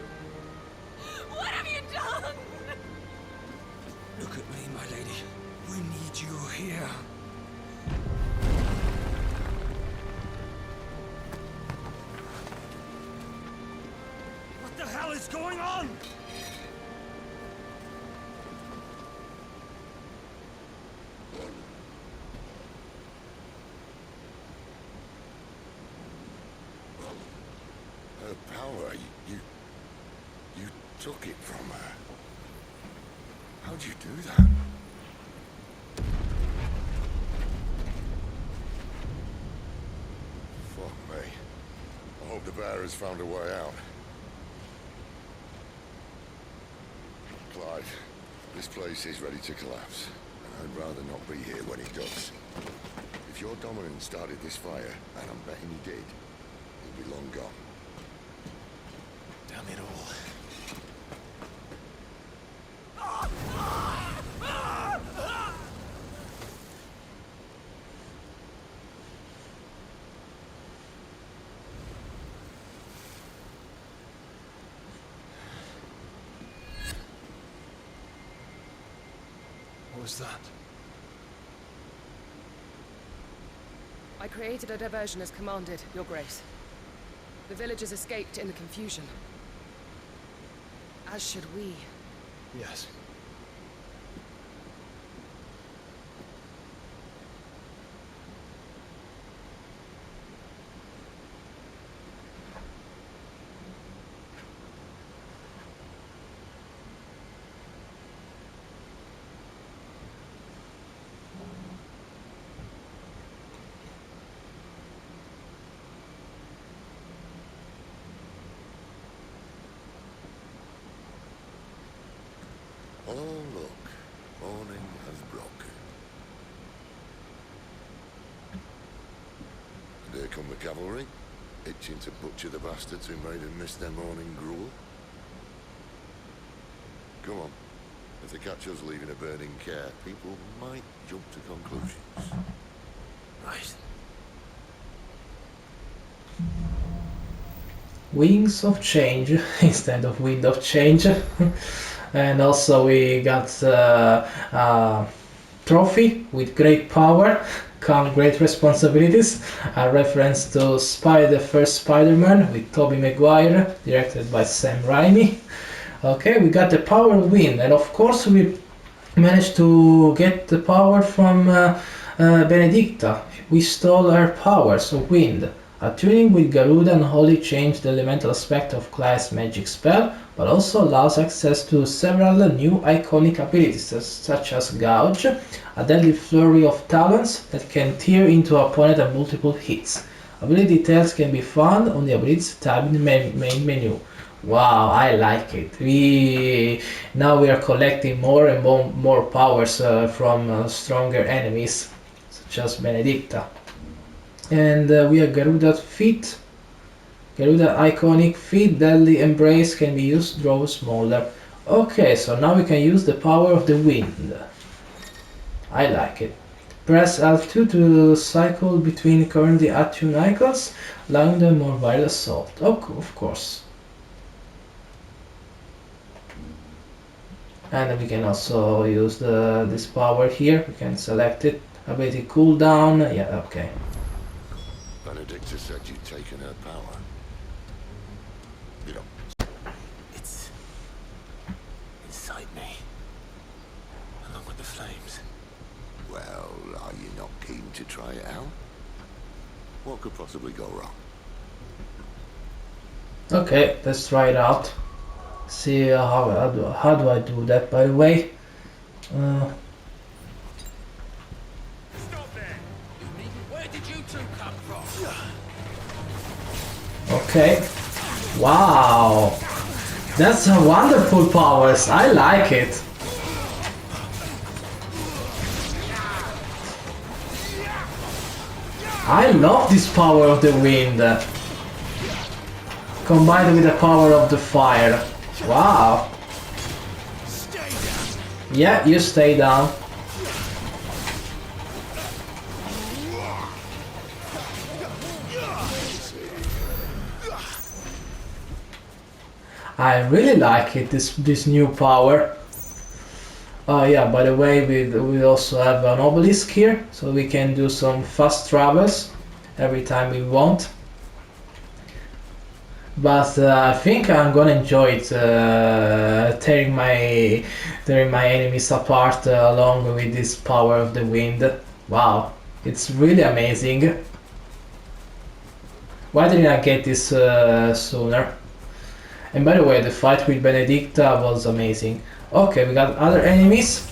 Speaker 3: What have you done?
Speaker 6: Look at me, my lady. We need you here.
Speaker 7: What the hell is going on?
Speaker 4: Her power, you took it from her. How'd you do that? Fuck me. I hope the bearers found a way out. Clive, this place is ready to collapse, and I'd rather not be here when it does. If your dominant started this fire, and I'm betting he did, he'll be long gone.
Speaker 2: Damn it all. What was that?
Speaker 10: I created a diversion as commanded, Your Grace. The villagers escaped in the confusion. As should we.
Speaker 2: Yes.
Speaker 4: Oh, look. Morning has broken. And here come the cavalry, itching to butcher the bastards who made them miss their morning gruel. Come on. If they catch us leaving a burning care, people might jump to conclusions.
Speaker 2: Right.
Speaker 1: Wings of Change instead of Wind of Change. And also we got a trophy with great power come great responsibilities, a reference to the first Spider-Man with Tobey Maguire, directed by Sam Raimi. Okay, we got the power of wind, and of course we managed to get the power from Benedikta. We stole her powers of wind. Attuning with Garuda not only changed the elemental aspect of Clive's magic spell, but also allows access to several new iconic abilities such as Gouge, a deadly flurry of talons that can tear into an opponent at multiple hits. Ability details can be found on the abilities tab in the main menu. Wow, I like it. Now we are collecting more and more powers from stronger enemies, such as Benedikta. And we have Garuda's feet. Garuda iconic feet, deadly embrace can be used to draw smaller. Okay, so now we can use the power of the wind. I like it. Press L2 to cycle between currently attuned icons, allowing them more vital assault. Oh, of course. And we can also use this power here. We can select it. Ability cooldown. Yeah, okay.
Speaker 4: Benedikta said you'd taken her power. You know.
Speaker 2: It's inside me, along with the flames.
Speaker 4: Well, are you not keen to try it out? What could possibly go wrong?
Speaker 1: Okay, let's try it out. See how do I do that, by the way.
Speaker 8: Stop there! Where did you two come from?
Speaker 1: Okay. Wow. That's a wonderful powers. I like it. I love this power of the wind. Combined with the power of the fire. Wow. Yeah, you stay down. I really like it, this new power. Oh yeah, by the way, we also have an obelisk here, so we can do some fast travels every time we want. But I think I'm gonna enjoy it, tearing my enemies apart along with this power of the wind. Wow, it's really amazing. Why didn't I get this sooner? And by the way, the fight with Benedikta was amazing. Okay, we got other enemies.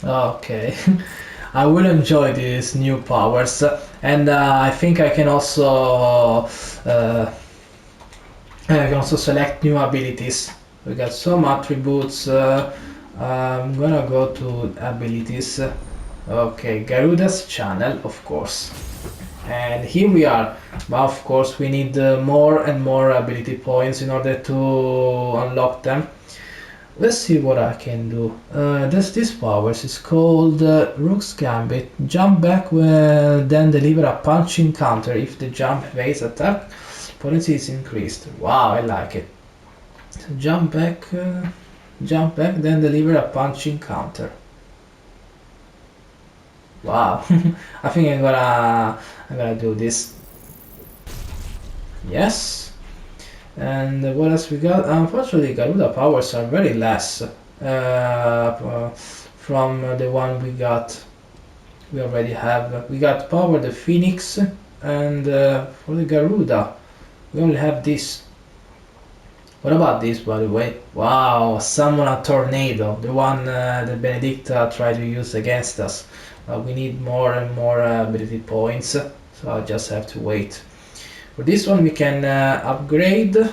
Speaker 1: Okay, I will enjoy these new powers, and I think I can also select new abilities. We got some attributes. I'm gonna go to abilities. Okay, Garuda's channel, of course. And here we are. But of course we need more and more ability points in order to unlock them. Let's see what I can do. There's this powers. It's called Rook's Gambit. Jump back, then deliver a punching counter. If the jump evades attack, potency is increased. Wow, I like it. So jump back, then deliver a punching counter. Wow, I think I'm gonna do this. Yes. And what else we got? Unfortunately, Garuda powers are very less from the one we got. We already have. We got power the Phoenix, and for the Garuda, we only have this. What about this, by the way? Wow, summon a tornado, the one that Benedikta tried to use against us. We need more and more ability points, so I'll just have to wait. For this one we can upgrade. We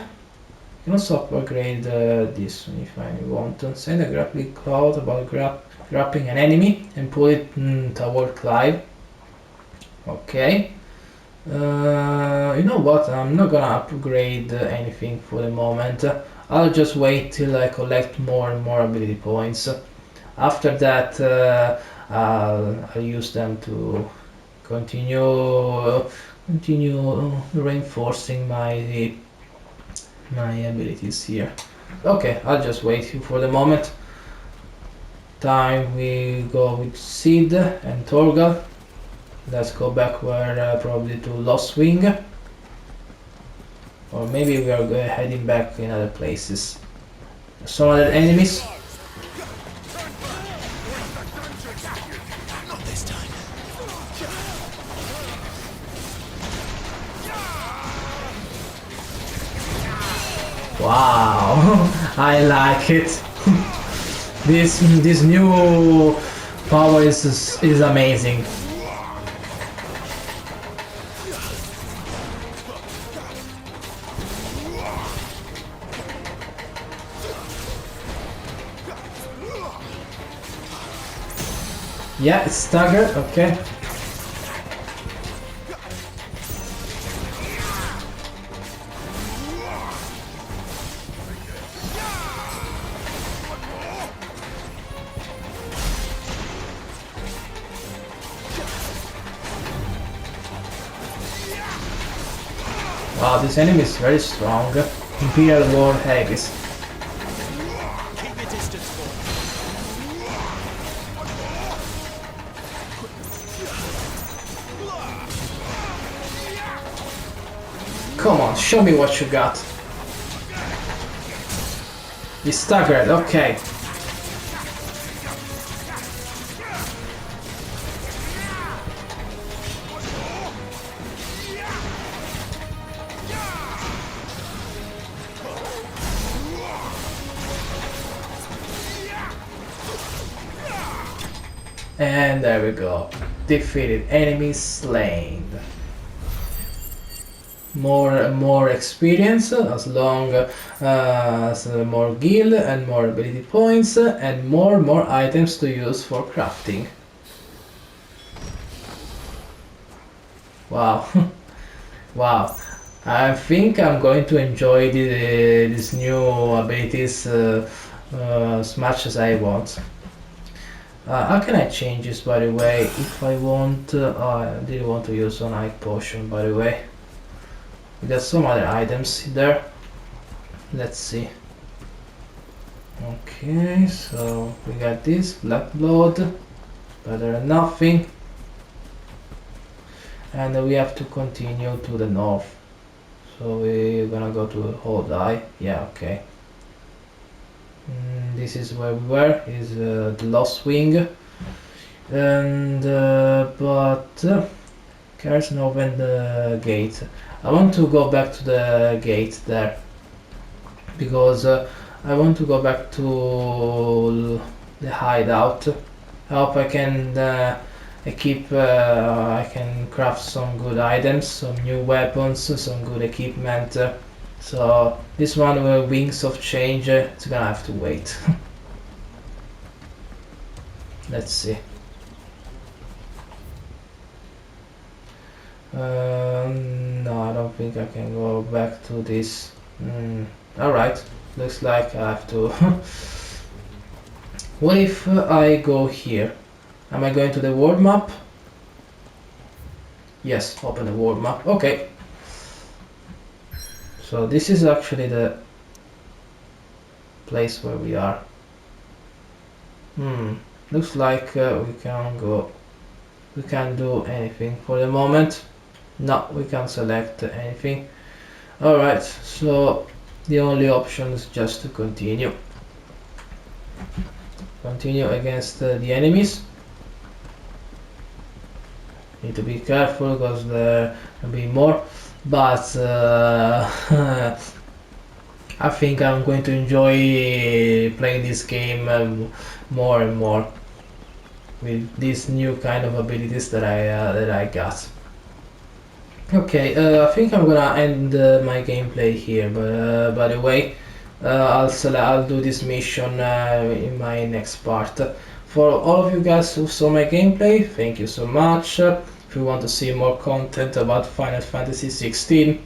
Speaker 1: can also upgrade this one if I want to. Send a grappling cloud about grappling an enemy and pull it toward Clive. Okay. You know what? I'm not gonna upgrade anything for the moment. I'll just wait till I collect more and more ability points. After that, I'll use them to continue reinforcing my abilities here. Okay, I'll just wait here for the moment. Time we go with Cid and Torgal. Let's go backward, probably to Lostwing, or maybe we are heading back in other places. Some other enemies. Wow, I like it. This new power is amazing. Yeah, it's staggered. Okay. Wow, this enemy is very strong. Imperial War Haggis. Come on, show me what you got. He's staggered, okay. And there we go. Defeated, enemy slain. More experience, as long as more gil and more ability points and more items to use for crafting. Wow. Wow, I think I'm going to enjoy these new abilities as much as I want. How can I change this, by the way? If I want, I didn't want to use an Ike potion, by the way. We got some other items there. Let's see. Okay, so we got this black blood, better than nothing. And we have to continue to the north. So we're gonna go to Hold Eye. Yeah, okay. This is where we were. Is the Lostwing. And but Carson opened the gate. I want to go back to the gate there because I want to go back to the hideout. I hope I can I can craft some good items, some new weapons, some good equipment, So this one with Wings of Change, it's gonna have to wait. Let's see. No, I don't think I can go back to this. Alright, looks like I have to. What if I go here? Am I going to the world map? Yes, open the world map. Okay. So this is actually the place where we are. Looks like we can go. We can't do anything for the moment. No, we can't select anything. Alright, so the only option is just to continue. Continue against the enemies. Need to be careful because there will be more, but I think I'm going to enjoy playing this game more and more with these new kind of abilities that I got. Okay, I think I'm gonna end my gameplay here, but by the way, I'll do this mission in my next part. For all of you guys who saw my gameplay, thank you so much. If you want to see more content about Final Fantasy XVI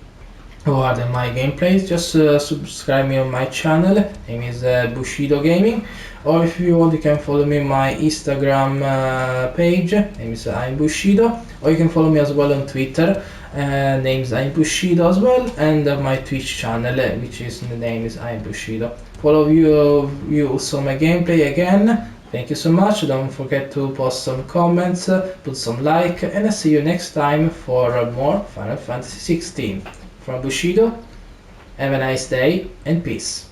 Speaker 1: or other my gameplays, just subscribe me on my channel. Name is Bushido Gaming. Or if you want, you can follow me on my Instagram page. Name is I'm Bushido. Or you can follow me as well on Twitter. Name is I'm Bushido as well, and my Twitch channel, which is the name is I'm Bushido. For all of you who saw my gameplay again, thank you so much. Don't forget to post some comments, put some like, and I'll see you next time for more Final Fantasy XVI. From Bushido, have a nice day and peace.